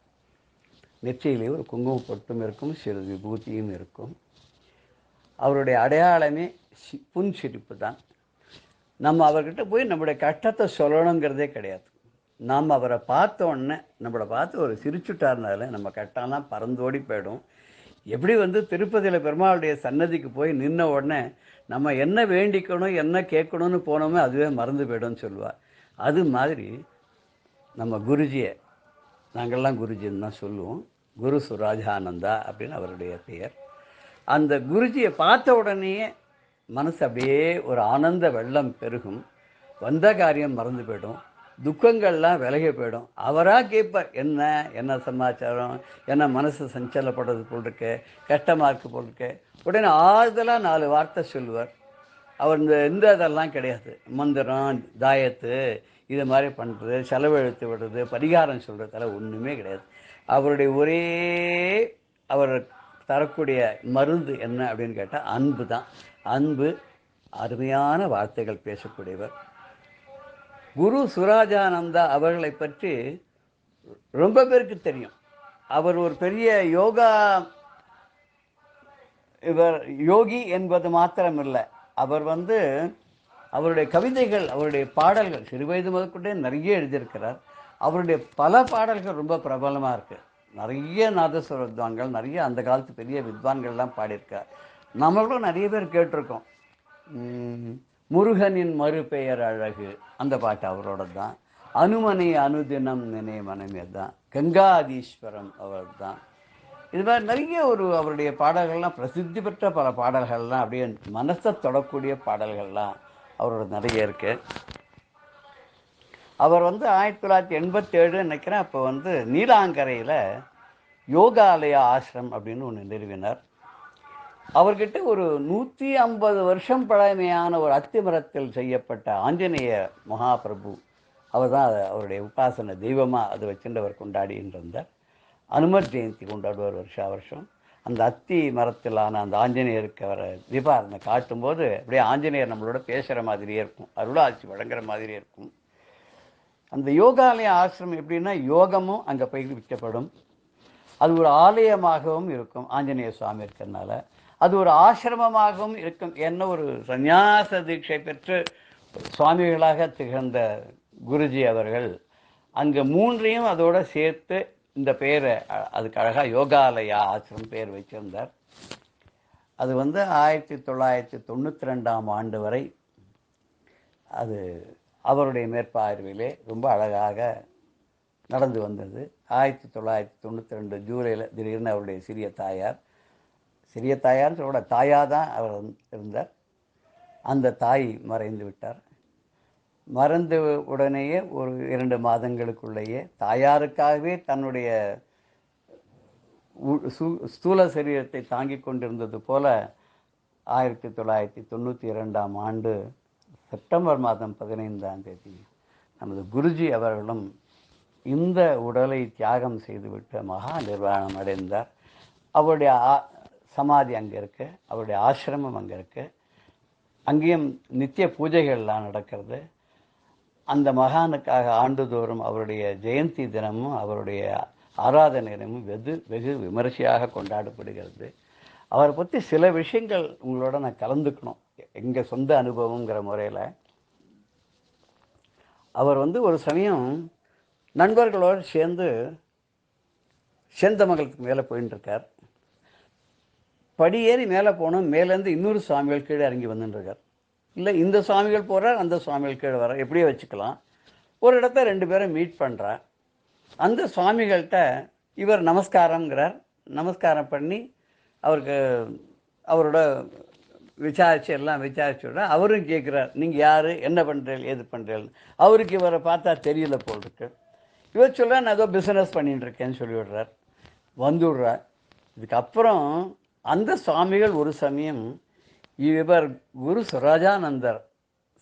நெற்றியிலே ஒரு குங்கும பொட்டும் இருக்கும், சிறு விபூதியும் இருக்கும். அவருடைய அடையாளமே புன்சிரிப்பு தான். நம்ம அவர்கிட்ட போய் நம்மளுடைய கஷ்டத்தை சொல்லணுங்கிறதே கிடையாது. நாம் அவரை பார்த்த உடனே நம்மளை பார்த்து ஒரு சிரிச்சுட்டாருனால நம்ம கஷ்டம்லாம் பறந்தோடி போயிடும். எப்படி திருப்பதியில் பெருமாளுடைய சன்னதிக்கு போய் நின்ன உடனே நம்ம என்ன வேண்டிக்கணும் என்ன கேட்கணும்னு போனோமே அதுவே மறந்து போய்டும்னு சொல்லுவாள். அது மாதிரி நம்ம குருஜியை நாங்கள்லாம் குருஜின்னு தான் சொல்லுவோம். குரு சுராஜானந்தா அப்படின்னு அவருடைய பெயர். அந்த குருஜியை பார்த்த உடனேயே மனசு அப்படியே ஒரு ஆனந்த வெள்ளம் பெருகும். வந்த காரியம் மறந்து போயிடும், துக்கங்கள்லாம் விலகி போயிடும். அவராக கேட்பார், என்ன என்ன சமாச்சாரம், என்ன மனசு சஞ்சலப்படுறது போல் இருக்கு, கஷ்டமாக இருக்கு போல் இருக்கு. உடனே ஆறுதலாக 4 வார்த்தை சொல்லுவார். அவர் இந்த இதெல்லாம் கிடையாது, மந்திரம் தாயத்து இது மாதிரி பண்ணுறது, செலவழித்து விடுறது, பரிகாரம் சொல்கிறதெல்லாம் ஒன்றுமே கிடையாது. அவருடைய ஒரே அவர் தரக்கூடிய மருந்து என்ன அப்படின்னு கேட்டால் அன்பு தான். அன்பு, அருமையான வார்த்தைகள் பேசக்கூடியவர். குரு சுராஜானந்தா அவர்களை பற்றி ரொம்ப பேருக்கு தெரியும். அவர் ஒரு பெரிய இவர் யோகி என்பது மாத்திரமில்லை, அவர் அவருடைய கவிதைகள், அவருடைய பாடல்கள் சிறுவயது முதற்கொண்டே நிறைய எழுதியிருக்கிறார். அவருடைய பல பாடல்கள் ரொம்ப பிரபலமாக இருக்குது. நிறைய நாதஸ்வர வித்வான்கள், நிறைய அந்த காலத்து பெரிய வித்வான்கள்லாம் பாடியிருக்கார். நம்மளும் நிறைய பேர் கேட்டிருக்கோம். முருகனின் மறுபெயர் அழகு, அந்த பாட்டு அவரோட தான். அனுமனை அனுதினம் நினை மனமே தான். கங்காதீஸ்வரம் அவர் தான். இது மாதிரி நிறைய அவருடைய பாடல்கள்லாம், பிரசித்தி பெற்ற பல பாடல்கள்லாம், அப்படியே மனசை தொடக்கூடிய பாடல்கள்லாம் அவரோட நிறைய இருக்கு. அவர் 1987 நினைக்கிறேன், அப்போ நீலாங்கரையில் யோகாலய ஆசிரம் அப்படின்னு ஒன்று நிறுவினார். அவர்கிட்ட ஒரு 150 வருஷம் பழமையான ஒரு அத்திமரத்தில் செய்யப்பட்ட ஆஞ்சநேய மகாபிரபு, அவர் தான் அவருடைய உபாசன தெய்வமாக அதை வச்சுட்டு அவர் கொண்டாடின்னு இருந்தார். அனுமர் ஜெயந்தி கொண்டாடுவார் வருஷா வருஷம். அந்த அத்தி மரத்திலான அந்த ஆஞ்சநேயருக்கு அவரை தீபாரனை காட்டும்போது அப்படியே ஆஞ்சநேயர் நம்மளோட பேசுகிற மாதிரியே இருக்கும், அருளாட்சி வழங்குற மாதிரியே இருக்கும். அந்த யோகாலய ஆசிரமம் எப்படின்னா, யோகமும் அங்கே பயிற்சிக்கப்படும். அது ஒரு ஆலயமாகவும் இருக்கும், ஆஞ்சநேய சுவாமி இருக்கிறதுனால. அது ஒரு ஆசிரமமாகவும் இருக்கும். என்ன ஒரு சந்நியாச தீட்சை பெற்று சுவாமிகளாக திகழ்ந்த குருஜி அவர்கள் அங்கே 3ஐயும் அதோட சேர்த்து இந்த பெயரை, அதுக்கு அழகாக யோகாலயா ஆசிரமம் பெயர் வச்சிருந்தார். அது 1992ஆம் ஆண்டு வரை அது அவருடைய மேற்பார்வையிலே ரொம்ப அழகாக நடந்து வந்தது. 1992 ஜூலையில் திடீர்னு அவருடைய சிறிய தாயார்னு சொல்ல, தாயாக தான் அவர் இருந்தார். அந்த தாய் மறைந்து விட்டார். மறைந்த உடனேயே ஒரு 2 மாதங்களுக்குள்ளேயே தாயாருக்காகவே தன்னுடைய ஸ்தூல சரீரத்தை தாங்கி கொண்டிருந்தது போல 1992ஆம் ஆண்டு செப்டம்பர் மாதம் 15ஆம் தேதி நமது குருஜி அவர்களும் இந்த உடலை தியாகம் செய்துவிட்டு மகா நிர்வாணம் அடைந்தார். அவருடைய சமாதி அங்கே இருக்கு, அவருடைய ஆசிரமம் அங்கே இருக்கு. அங்கேயும் நித்திய பூஜைகள்லாம் நடக்கிறது. அந்த மகானுக்காக ஆண்டுதோறும் அவருடைய ஜெயந்தி தினமும் அவருடைய ஆராதனை தினமும் வெகு விமரிசையாக கொண்டாடப்படுகிறது. அவரை பற்றி சில விஷயங்கள் உங்களோட நான் கலந்துக்கணும், எங்கள் சொந்த அனுபவங்கிற முறையில். அவர் ஒரு சமயம் நண்பர்களோடு சேர்ந்து சேந்தமங்கலத்துக்கு மேலே போயின்னு இருக்கார். படியேறி மேலே போனோம், மேலேருந்து இன்னொரு சுவாமிகள் கீழே இறங்கி வந்துட்டுருக்கார். இல்லை, இந்த சுவாமிகள் போகிறார், அந்த சுவாமிகள் கீழே வர, எப்படியே வச்சுக்கலாம். ஒரு இடத்த 2 பேரும் மீட் பண்ணுறார். அந்த சுவாமிகள்கிட்ட இவர் நமஸ்காரங்கிறார். நமஸ்காரம் பண்ணி அவருக்கு அவரோட எல்லாம் விசாரிச்சு விட, அவரும் கேட்குறார், நீங்கள் யார், என்ன பண்ணுறீர்கள், ஏது பண்ணுறீர்கள். அவருக்கு இவரை பார்த்தா தெரியல போல் இருக்கு. இவர் சொல்ல, நான் ஏதோ பிஸ்னஸ் பண்ணிட்டு இருக்கேன்னு சொல்லிவிடுறார், வந்துவிடுறார். இதுக்கப்புறம் அந்த சுவாமிகள் ஒரு சமயம் இவர் குரு சுராஜானந்தர்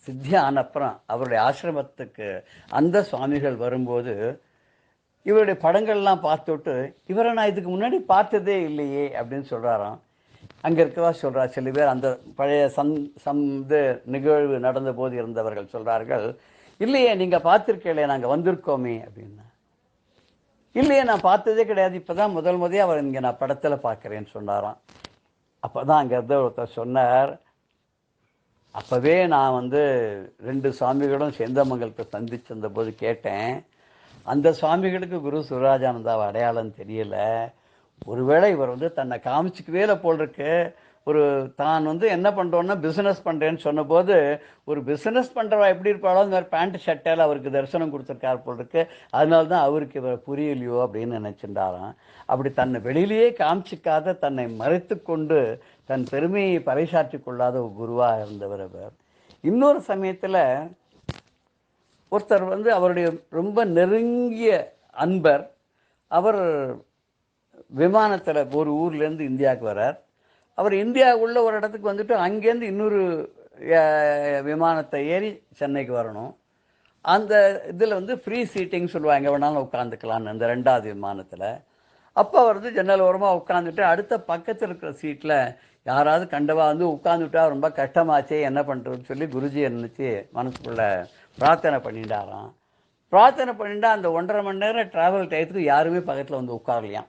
சித்தி ஆனப்புறம் அவருடைய ஆசிரமத்துக்கு அந்த சுவாமிகள் வரும்போது இவருடைய படங்கள்லாம் பார்த்துவிட்டு, இவரை நான் இதுக்கு முன்னாடி பார்த்ததே இல்லையே அப்படின்னு சொல்கிறாராம். அங்கே இருக்கவா சொல்கிறா, சில பேர் அந்த பழைய நிகழ்வு நடந்த போது இருந்தவர்கள் சொல்கிறார்கள், இல்லையே நீங்கள் பார்த்துருக்கே, நாங்கள் வந்திருக்கோமே அப்படின்னா. இல்லையே, நான் பார்த்ததே கிடையாது, இப்போ தான் முதல் அவர் இங்கே நான் படத்தில் பார்க்குறேன்னு சொன்னாராம். அப்போ தான் அங்கே இருந்த ஒருத்தர் சொன்னார், அப்போவே நான் 2 சுவாமிகளும் சேந்தமங்கலத்தை சந்திச்சிருந்த போது கேட்டேன், அந்த சுவாமிகளுக்கு குரு சுராஜானந்தாவை அடையாளம் தெரியல, ஒருவேளை இவர் தன்னை காமிச்சிக்கவே போல் இருக்கு. தான் என்ன பண்ணுறோன்னா பிஸ்னஸ் பண்ணுறேன்னு சொன்னபோது, ஒரு பிஸ்னஸ் பண்ணுறவா எப்படி இருப்பாளோ அந்த மாதிரி பேண்ட் ஷர்ட்டால் அவருக்கு தரிசனம் கொடுத்துருக்கார் போல் இருக்கு, அதனால தான் அவருக்கு இவர் புரியலையோ அப்படின்னு நினச்சிட்டாராம். அப்படி தன்னை வெளியிலேயே காமிச்சிக்காத, தன்னை மறைத்து கொண்டு தன் பெருமையை பறைசாற்றிக் கொள்ளாத ஒரு குருவாக இருந்தவர் அவர். இன்னொரு சமயத்தில் ஒருத்தர் அவருடைய ரொம்ப நெருங்கிய அன்பர், அவர் விமானத்தில் ஒரு ஊர்லேருந்து இந்தியாவுக்கு வரார். அவர் இந்தியாவுக்குள்ள ஒரு இடத்துக்கு வந்துட்டு அங்கேருந்து இன்னொரு விமானத்தை ஏறி சென்னைக்கு வரணும். அந்த இதில் ஃப்ரீ சீட்டிங் சொல்லுவாங்க, எங்கே வேணாலும் உட்காந்துக்கலான்னு அந்த 2வது விமானத்தில். அப்போ அவர் ஜன்னல் ஓரமாக உட்காந்துட்டு அடுத்த பக்கத்தில் இருக்கிற சீட்டில் யாராவது கண்டவா உட்காந்துட்டா ரொம்ப கஷ்டமாச்சே, என்ன பண்ணுறதுன்னு சொல்லி குருஜியை நினச்சி மனசுக்குள்ளே பிரார்த்தனை பண்ணிட்டாராம். பிரார்த்தனை பண்ணிட்டா அந்த 1.5 மணி நேரம் ட்ராவல் டயத்துக்கு யாருமே பக்கத்தில் உட்காரலையாம்.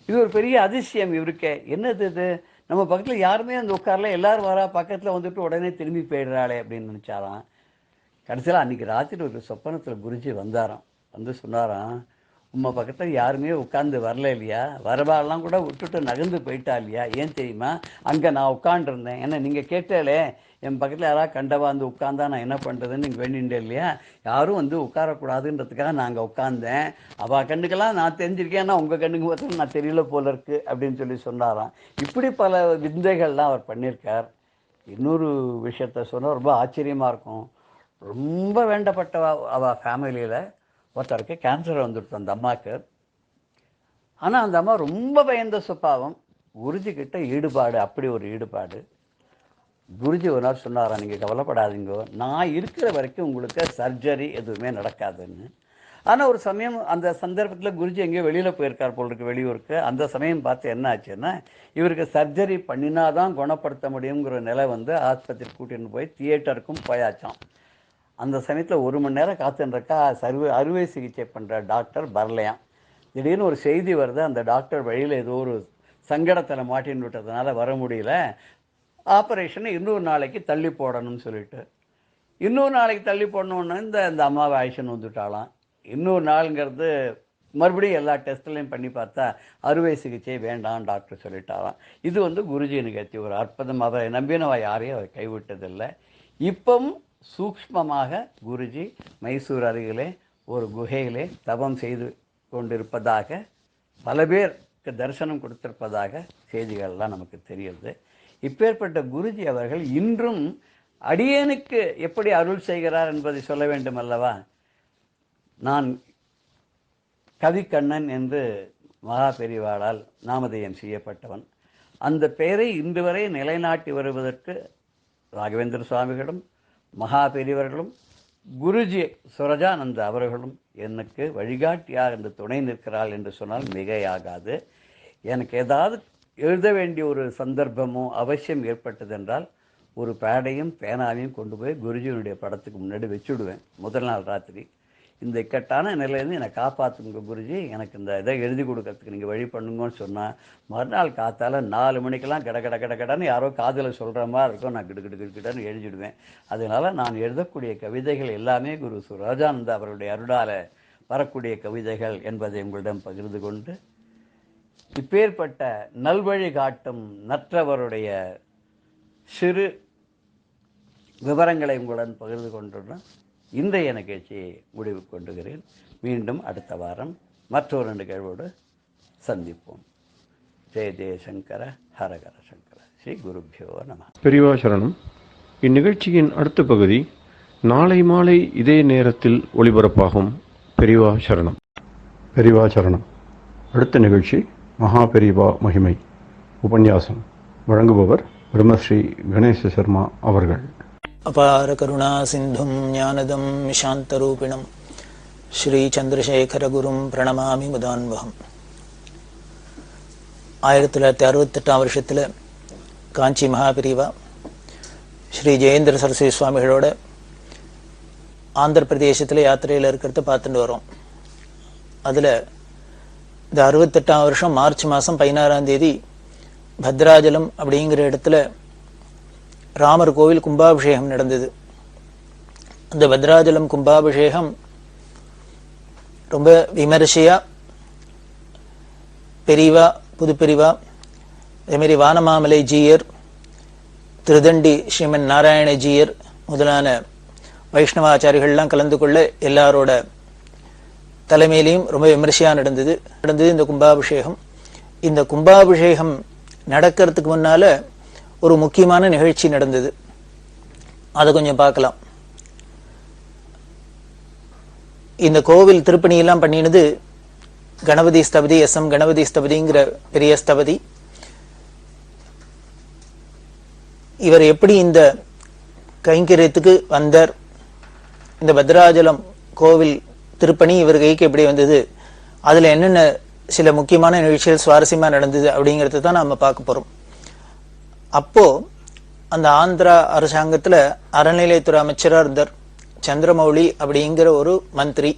இது ஒரு பெரிய அதிசயம் இவருக்கே. என்னது இது, நம்ம பக்கத்தில் யாருமே உட்காரல, எல்லோரும் வரா, பக்கத்தில் உடனே திரும்பி போயிடுறாளே அப்படின்னு நினச்சாராம். கடைசியில் அன்றைக்கி ராத்திரி ஒரு சொப்பனத்தில் குருஜி வந்தாராம். சொன்னாராம், உம்மை பக்கத்தில் யாருமே உட்காந்து வரல இல்லையா, வரவாலாம் கூட விட்டுட்டு நகர்ந்து போயிட்டா இல்லையா, ஏன் தெரியுமா, அங்கே நான் உட்காண்டிருந்தேன், ஏன்னா நீங்கள் கேட்டாலே என் பக்கத்தில் யாராவது கண்டவா உட்காந்தா நான் என்ன பண்ணுறதுன்னு நீங்கள் வேண்டிகிட்டே இல்லையா, யாரும் உட்காரக்கூடாதுன்றதுக்காக நான் அங்கே உட்காந்தேன், அவள் கண்ணுக்கெல்லாம் நான் தெரிஞ்சிருக்கேன், ஆனால் உங்கள் கண்ணுக்கு பார்த்தா நான் தெரியல போல இருக்குது அப்படின்னு சொல்லி சொன்னாராம். இப்படி பல விந்தைகள்லாம் அவர் பண்ணியிருக்கார். இன்னொரு விஷயத்த சொன்னால் ரொம்ப ஆச்சரியமாக இருக்கும். ரொம்ப வேண்டப்பட்ட அவள் ஃபேமிலியில் ஒருத்தருக்கு கேன்சர் வந்துடுச்சு அந்த அம்மாவுக்கு. ஆனால் அந்த அம்மா ரொம்ப பயந்த சுபாவம், குருஜிக்கிட்ட ஈடுபாடு, அப்படி ஒரு ஈடுபாடு. குருஜி ஒரு நாள் சொன்னாராம், நீங்கள் கவலைப்படாதீங்கோ, நான் இருக்கிற வரைக்கும் உங்களுக்கு சர்ஜரி எதுவுமே நடக்காதுன்னு. ஆனால் ஒரு சமயம் அந்த சந்தர்ப்பத்தில் குருஜி எங்கேயோ வெளியில் போயிருக்கார் போல் இருக்கு, வெளியூருக்கு. அந்த சமயம் பார்த்து என்ன ஆச்சுன்னா, இவருக்கு சர்ஜரி பண்ணினாதான் குணப்படுத்த முடியுங்கிற நிலை ஆஸ்பத்திரி கூட்டின்னு போய் தியேட்டருக்கும் போயாச்சான். அந்த சமயத்தில் 1 மணி நேரம் காத்துருக்கா அறுவை சிகிச்சை பண்ணுற டாக்டர் வரலையாம். திடீர்னு ஒரு செய்தி வருது, அந்த டாக்டர் வழியில் ஏதோ ஒரு சங்கடத்தில் மாட்டின்னு விட்டதுனால வர முடியல, ஆப்ரேஷனை இன்னொரு நாளைக்கு தள்ளி போடணும்னு சொல்லிட்டு, இன்னொரு நாளைக்கு தள்ளி போடணுன்னு இந்த அம்மாவை ஆயிஷன் வந்துட்டாலாம். இன்னொரு நாளுங்கிறது மறுபடியும் எல்லா டெஸ்ட்லையும் பண்ணி பார்த்தா அறுவை சிகிச்சை வேண்டாம் டாக்டர் சொல்லிட்டாராம். இது குருஜி நிகழ்ச்சி ஒரு அற்புதம். அவரை நம்பினவா யாரையும் அவர் கைவிட்டதில்லை. இப்பவும் சூக்ஷ்மமாக குருஜி மைசூர் அருகிலே ஒரு குகையிலே தவம் செய்து கொண்டிருப்பதாக, பல பேருக்கு தரிசனம் கொடுத்திருப்பதாக செய்திகள்லாம் நமக்கு தெரியுது. இப்பேற்பட்ட குருஜி அவர்கள் இன்றும் அடியேனுக்கு எப்படி அருள் செய்கிறார் என்பதை சொல்ல வேண்டும் அல்லவா. நான் கவிக்கண்ணன் என்று மகா பெரிவாளால் நாமதேயம் செய்யப்பட்டவன். அந்த பெயரை இன்று வரை நிலைநாட்டி வருவதற்கு ராகவேந்திர சுவாமிகளும் மகா பெரியவர்களும் குருஜி சுரஜானந்த அவர்களும் எனக்கு வழிகாட்டியாக இந்த துணை நிற்கிறாள் என்று சொன்னால் மிகையாகாது. எனக்கு ஏதாவது எழுத வேண்டிய ஒரு சந்தர்ப்பமோ அவசியம் ஏற்பட்டதென்றால் ஒரு பேடையும் பேனாவையும் கொண்டு போய் குருஜியினுடைய படத்துக்கு முன்னாடி வச்சுடுவேன். முதல் நாள் ராத்திரி இந்த இக்கட்டான நிலையிலேருந்து என்னை காப்பாற்றுங்க குருஜி, எனக்கு இந்த இதை எழுதி கொடுக்கறதுக்கு நீங்கள் வழி பண்ணுங்கன்னு சொன்னால் மறுநாள் காத்தால் 4 மணிக்கெல்லாம் கடன்னு யாரோ காதில் சொல்கிற மாதிரி இருக்கும், நான் கிடுன்னு எழுதிடுவேன். அதனால் நான் எழுதக்கூடிய கவிதைகள் எல்லாமே குரு சுராஜானந்த அவருடைய அருளால் வரக்கூடிய கவிதைகள் என்பதை உங்களிடம் பகிர்ந்து கொண்டு, இப்பேற்பட்ட நல்வழி காட்டும் நற்றவருடைய சிறு விவரங்களை உங்களுடன் பகிர்ந்து கொண்டுடன் இன்றைய நிகழ்ச்சியை முடிவு கொண்டுகிறேன். மீண்டும் அடுத்த வாரம் மற்றொரு நிகழ்வோடு சந்திப்போம். ஜெய ஜெயசங்கர ஹரஹர சங்கர. ஸ்ரீ குருபியோ நம. பெரியவா சரணம். இந்நிகழ்ச்சியின் அடுத்த பகுதி நாளை மாலை இதே நேரத்தில் ஒளிபரப்பாகும். பெரியவா சரணம். பெரியவா சரணம். அடுத்த நிகழ்ச்சி மகா பெரியவா மகிமை உபன்யாசம். வழங்குபவர் பிரம்மஸ்ரீ கணேச சர்மா அவர்கள். அபார கருணா சிந்தும் ஞானதம் சாந்தரூபிணம் ஸ்ரீ சந்திரசேகர குரும் பிரணமாமி முதான்வகம். 1968 வருஷத்தில் காஞ்சி மகாபிரிவா ஸ்ரீ ஜெயேந்திர சரஸ்வதி சுவாமிகளோட ஆந்திர பிரதேசத்தில் யாத்திரையில் இருக்கிறத பார்த்துட்டு வரோம். அதில் இந்த 68ஆம் வருஷம் மார்ச் மாதம் 16ஆம் தேதி பத்ராஜலம் அப்படிங்கிற இடத்துல ராமர் கோவில் கும்பாபிஷேகம் நடந்தது. அந்த பத்ராஜலம் கும்பாபிஷேகம் ரொம்ப விமரிசையா பெரியவா, புது பெரியவா, அதேமாரி வானமாமலை ஜீயர், திருதண்டி ஸ்ரீமன் நாராயண ஜீயர் முதலான வைஷ்ணவாச்சாரிகள்லாம் கலந்து கொள்ள எல்லாரோட தலைமையிலையும் ரொம்ப விமரிசையா நடந்தது இந்த கும்பாபிஷேகம். இந்த கும்பாபிஷேகம் நடக்கிறதுக்கு முன்னால ஒரு முக்கியமான நிகழ்ச்சி நடந்தது. அதை கொஞ்சம் பார்க்கலாம். இந்த கோவில் திருப்பணி எல்லாம் பண்ணினது கணபதி ஸ்தபதி, எஸ்.எம். கணபதி ஸ்தபதிங்கிற பெரிய ஸ்தபதி. இவர் எப்படி இந்த கைங்கரியத்துக்கு வந்தார், இந்த பத்ராஜலம் கோவில் திருப்பணி இவர் கைக்கு எப்படி வந்தது, அதுல என்னென்ன சில முக்கியமான நிகழ்ச்சிகள் சுவாரஸ்யமா நடந்தது அப்படிங்கறது தான் நாம பார்க்க போறோம். அப்போ அந்த ஆந்திரா அரசாங்கத்துல அறநிலையத்துறை அமைச்சரா இருந்தார் சந்திரமௌலி அப்படிங்கிற ஒரு மந்திரி.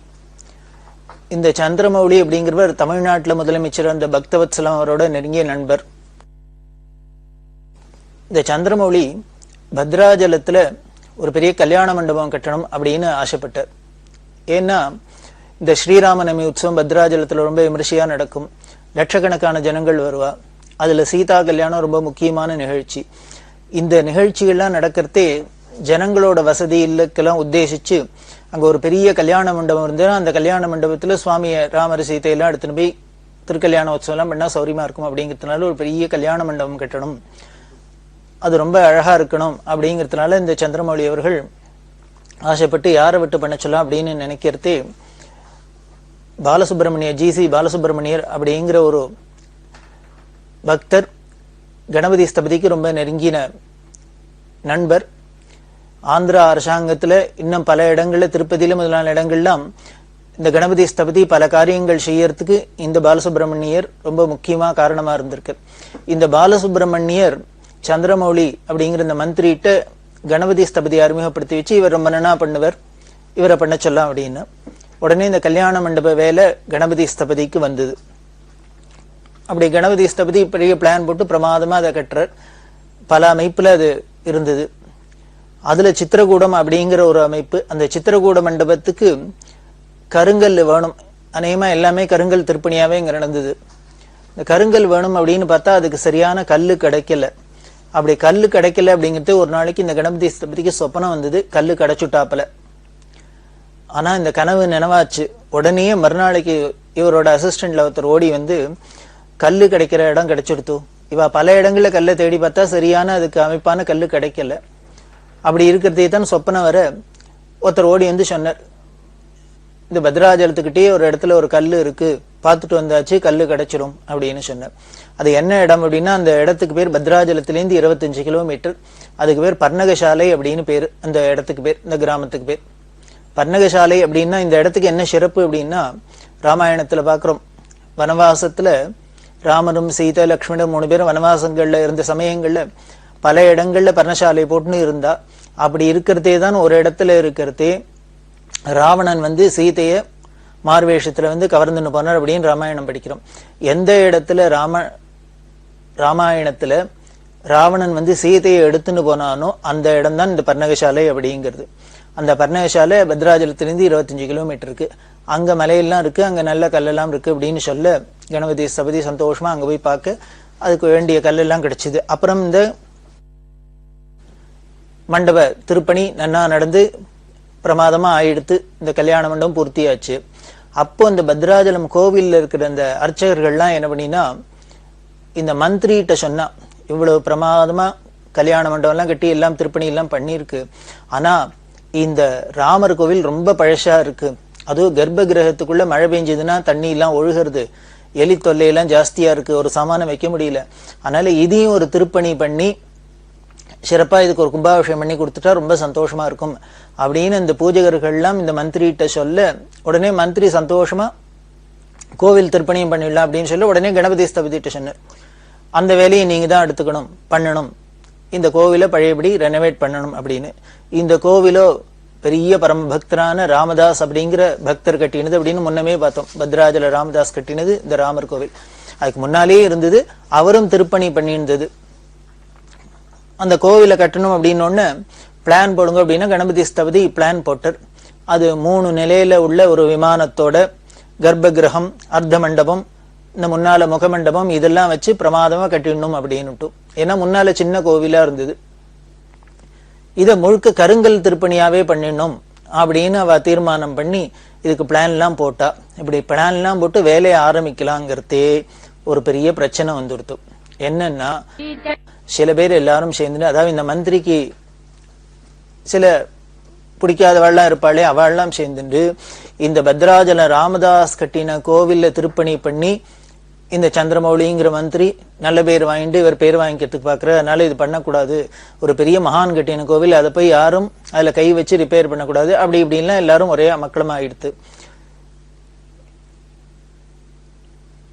இந்த சந்திரமௌலி அப்படிங்கிறவர் தமிழ்நாட்டில் முதலமைச்சர் அந்த பக்தவத்சலம் அவரோட நெருங்கிய நண்பர். இந்த சந்திரமௌலி பத்ராஜலத்துல ஒரு பெரிய கல்யாண மண்டபம் கட்டணும் அப்படின்னு ஆசைப்பட்டார். ஏன்னா இந்த ஸ்ரீராமநவமி உற்சவம் பத்ராஜலத்துல ரொம்ப விமர்சையா நடக்கும், லட்சக்கணக்கான ஜனங்கள் வருவா. அதுல சீதா கல்யாணம் ரொம்ப முக்கியமான நிகழ்ச்சி. இந்த நிகழ்ச்சிகள்லாம் நடக்கிறதே ஜனங்களோட வசதி இல்லக்கெல்லாம் உத்தேசிச்சு அங்க ஒரு பெரிய கல்யாண மண்டபம் இருந்ததுன்னா அந்த கல்யாண மண்டபத்துல சுவாமிய ராமர் சீதையெல்லாம் எடுத்துன்னு போய் திருக்கல்யாண உற்சவம் எல்லாம் பண்ணா சௌரியமா இருக்கும் அப்படிங்கிறதுனால ஒரு பெரிய கல்யாண மண்டபம் கட்டணும், அது ரொம்ப அழகா இருக்கணும் அப்படிங்கிறதுனால இந்த சந்திரமௌலி அவர்கள் ஆசைப்பட்டு யாரை விட்டு பண்ண சொல்லலாம் அப்படின்னு நினைக்கிறதே பாலசுப்ரமணியர், ஜி.சி. பாலசுப்ரமணியர் அப்படிங்கிற ஒரு பக்தர், கணபதி ஸ்தபதிக்கு ரொம்ப நெருங்கின நண்பர். ஆந்திரா அரசாங்கத்துல இன்னும் பல இடங்கள்ல, திருப்பதியில முதலான இடங்கள்லாம் இந்த கணபதி ஸ்தபதி பல காரியங்கள் செய்யறதுக்கு இந்த பாலசுப்ரமணியர் ரொம்ப முக்கியமா காரணமா இருந்திருக்கு. இந்த பாலசுப்ரமணியர் சந்திரமௌலி அப்படிங்கிற இந்த மந்திரிட்ட கணபதி ஸ்தபதி அறிமுகப்படுத்தி வச்சு இவர் ரொம்ப நன்னா பண்ணுவர், இவரை பண்ண சொல்லலாம் அப்படின்னு. உடனே இந்த கல்யாண மண்டப வேலை கணபதி ஸ்தபதிக்கு வந்தது. அப்படி கணபதி ஸ்தபதி பெரிய பிளான் போட்டு பிரமாதமா அதை கட்டுறார். பல அமைப்புல அது இருந்தது. அதுல சித்திரகூடம் அப்படிங்கிற ஒரு அமைப்பு. அந்த சித்திரகூட மண்டபத்துக்கு கருங்கல் வேணும், அநேகமா எல்லாமே கருங்கல் திருப்பணியாவே இங்க நடந்தது. இந்த கருங்கல் வேணும் அப்படின்னு பார்த்தா அதுக்கு சரியான கல்லு கிடைக்கல. அப்படி கல்லு கிடைக்கல அப்படிங்கிறது ஒரு நாளைக்கு இந்த கணபதி ஸ்தபதிக்கு சொப்பனம் வந்தது, கல்லு கிடைச்சுட்டாப்பல. ஆனா இந்த கனவு நினைவாச்சு. உடனே மறுநாளைக்கு இவரோட அசிஸ்டன்ட்ல ஒருத்தர் ஓடி வந்து கல்லு கிடைக்கிற இடம் கிடைச்சிடுத்து. இவ பல இடங்கள்ல கல்லை தேடி பார்த்தா சரியான அதுக்கு அமைப்பான கல்லு கிடைக்கல. அப்படி இருக்கிறதே தான் சொப்பனம் வர ஒருத்தர் ஓடி வந்து சொன்னார், இந்த பத்ராஜலத்துக்கிட்டே ஒரு இடத்துல ஒரு கல்லு இருக்கு, பார்த்துட்டு வந்தாச்சு, கல்லு கிடைச்சிரும் அப்படின்னு சொன்னார். அது என்ன இடம் அப்படின்னா அந்த இடத்துக்கு பேர் பத்ராஜலத்திலேருந்து 25 கிலோமீட்டர். அதுக்கு பேர் பர்ணகசாலை அப்படின்னு பேரு. அந்த இடத்துக்கு பேர், இந்த கிராமத்துக்கு பேர் பர்ணகசாலை. அப்படின்னா இந்த இடத்துக்கு என்ன சிறப்பு அப்படின்னா, ராமாயணத்துல பாக்குறோம், வனவாசத்துல ராமரும் சீதை லக்ஷ்மணர் 3 பேரும் வனவாசங்கள்ல இருந்த சமயங்கள்ல பல இடங்கள்ல பர்ணசாலை போட்டுன்னு இருந்தா. அப்படி இருக்கிறதே தான் ஒரு இடத்துல இருக்கிறதே ராவணன் வந்து சீதைய மார்வேஷத்துல வந்து கவர்ந்துன்னு போனார் அப்படின்னு ராமாயணம் படிக்கிறோம். எந்த இடத்துல ராமாயணத்துல ராவணன் வந்து சீதையை எடுத்துன்னு போனானோ அந்த இடம் தான் இந்த பர்ணகசாலை அப்படிங்கிறது. அந்த பர்ணகசாலை பத்ராஜலத்திலிருந்து 25 கிலோமீட்டர் இருக்கு. அங்க மலையெல்லாம் இருக்கு, அங்க நல்ல கல்லெல்லாம் இருக்கு அப்படின்னு சொல்ல கணபதி ஸ்தபதி சந்தோஷமா அங்க போய் பார்க்க அதுக்கு வேண்டிய கல்லெல்லாம் கிடைச்சது. அப்புறம் இந்த மண்டப திருப்பணி நன்னா நடந்து பிரமாதமா ஆயிடுத்து. இந்த கல்யாண மண்டபம் பூர்த்தியாச்சு. அப்போ இந்த பத்ராஜலம் கோவில்ல இருக்கிற இந்த அர்ச்சகர்கள்லாம் என்ன பண்ணினா இந்த மந்திரிகிட்ட சொன்னா, இவ்வளவு பிரமாதமா கல்யாண மண்டபம் எல்லாம் கட்டி எல்லாம் திருப்பணி எல்லாம் பண்ணிருக்கு, ஆனா இந்த ராமர் கோவில் ரொம்ப பழசா இருக்கு, அதுவும் கர்ப்ப கிரகத்துக்குள்ள மழை பெஞ்சதுன்னா தண்ணி எல்லாம் ஒழுகிறது, எலி தொல்லையெல்லாம் ஜாஸ்தியா இருக்கு, ஒரு சாமானம் வைக்க முடியல, அதனால இதையும் ஒரு திருப்பணி பண்ணி சிறப்பா இதுக்கு ஒரு கும்பாபிஷேகம் பண்ணி கொடுத்துட்டா ரொம்ப சந்தோஷமா இருக்கும் அப்படின்னு இந்த பூஜகர்கள் எல்லாம் இந்த மந்திரிகிட்ட சொல்ல, உடனே மந்திரி சந்தோஷமா கோவில் திருப்பணியும் பண்ணிடலாம் அப்படின்னு சொல்ல உடனே கணபதி ஸ்தபதிட்ட சொன்னார், அந்த வேலையை நீங்க தான் எடுத்துக்கணும், பண்ணணும், இந்த கோவிலை பழையபடி ரெனோவேட் பண்ணணும் அப்படின்னு. இந்த கோவிலோ பெரிய பரம பக்தரான ராமதாஸ் அப்படிங்கிற பக்தர் கட்டினது அப்படின்னு முன்னமே பார்த்தோம். பத்ராஜல ராமதாஸ் கட்டினது இந்த ராமர் கோவில். அதுக்கு முன்னாலேயே இருந்தது, அவரும் திருப்பணி பண்ணியிருந்தது. அந்த கோவிலை கட்டணும் அப்படின்னு பிளான் போடுங்க அப்படின்னா கணபதி ஸ்தபதி பிளான் போட்டார். அது 3 நிலையில உள்ள ஒரு விமானத்தோட கர்ப்ப கிரகம், அர்த்த மண்டபம், இந்த முன்னால முகமண்டபம் இதெல்லாம் வச்சு பிரமாதமா கட்டிடணும் அப்படின்னுட்டு. ஏன்னா முன்னால சின்ன கோவிலா இருந்தது. இதை முழுக்க கருங்கல் திருப்பணியாவே பண்ணிடணும் அப்படின்னு அவ தீர்மானம் பண்ணி இதுக்கு பிளான் எல்லாம் போட்டா. இப்படி பிளான் எல்லாம் போட்டு வேலையை ஆரம்பிக்கலாங்கிறதே ஒரு பெரிய பிரச்சனை வந்துடுத்து. என்னன்னா சில பேர் எல்லாரும் சேர்ந்து, அதாவது இந்த மந்திரிக்கு சில பிடிக்காதவாள்லாம் இருப்பாளே அவள்லாம் சேர்ந்துட்டு இந்த பத்ராஜல ராமதாஸ் கட்டின கோவில்ல திருப்பணி பண்ணி இந்த சந்திரமௌலிங்கிற மந்திரி நல்ல பேர் வாங்கிட்டு இவர் பேர் வாங்கிக்கிறதுக்கு பாக்குற, அதனால இது பண்ணக்கூடாது, ஒரு பெரிய மகான் கட்டின கோவில், அதை போய் யாரும் அதுல கை வச்சு ரிப்பேர் பண்ணக்கூடாது, அப்படி இப்படின்லாம் எல்லாரும் ஒரே மக்களமா ஆயிடுத்து.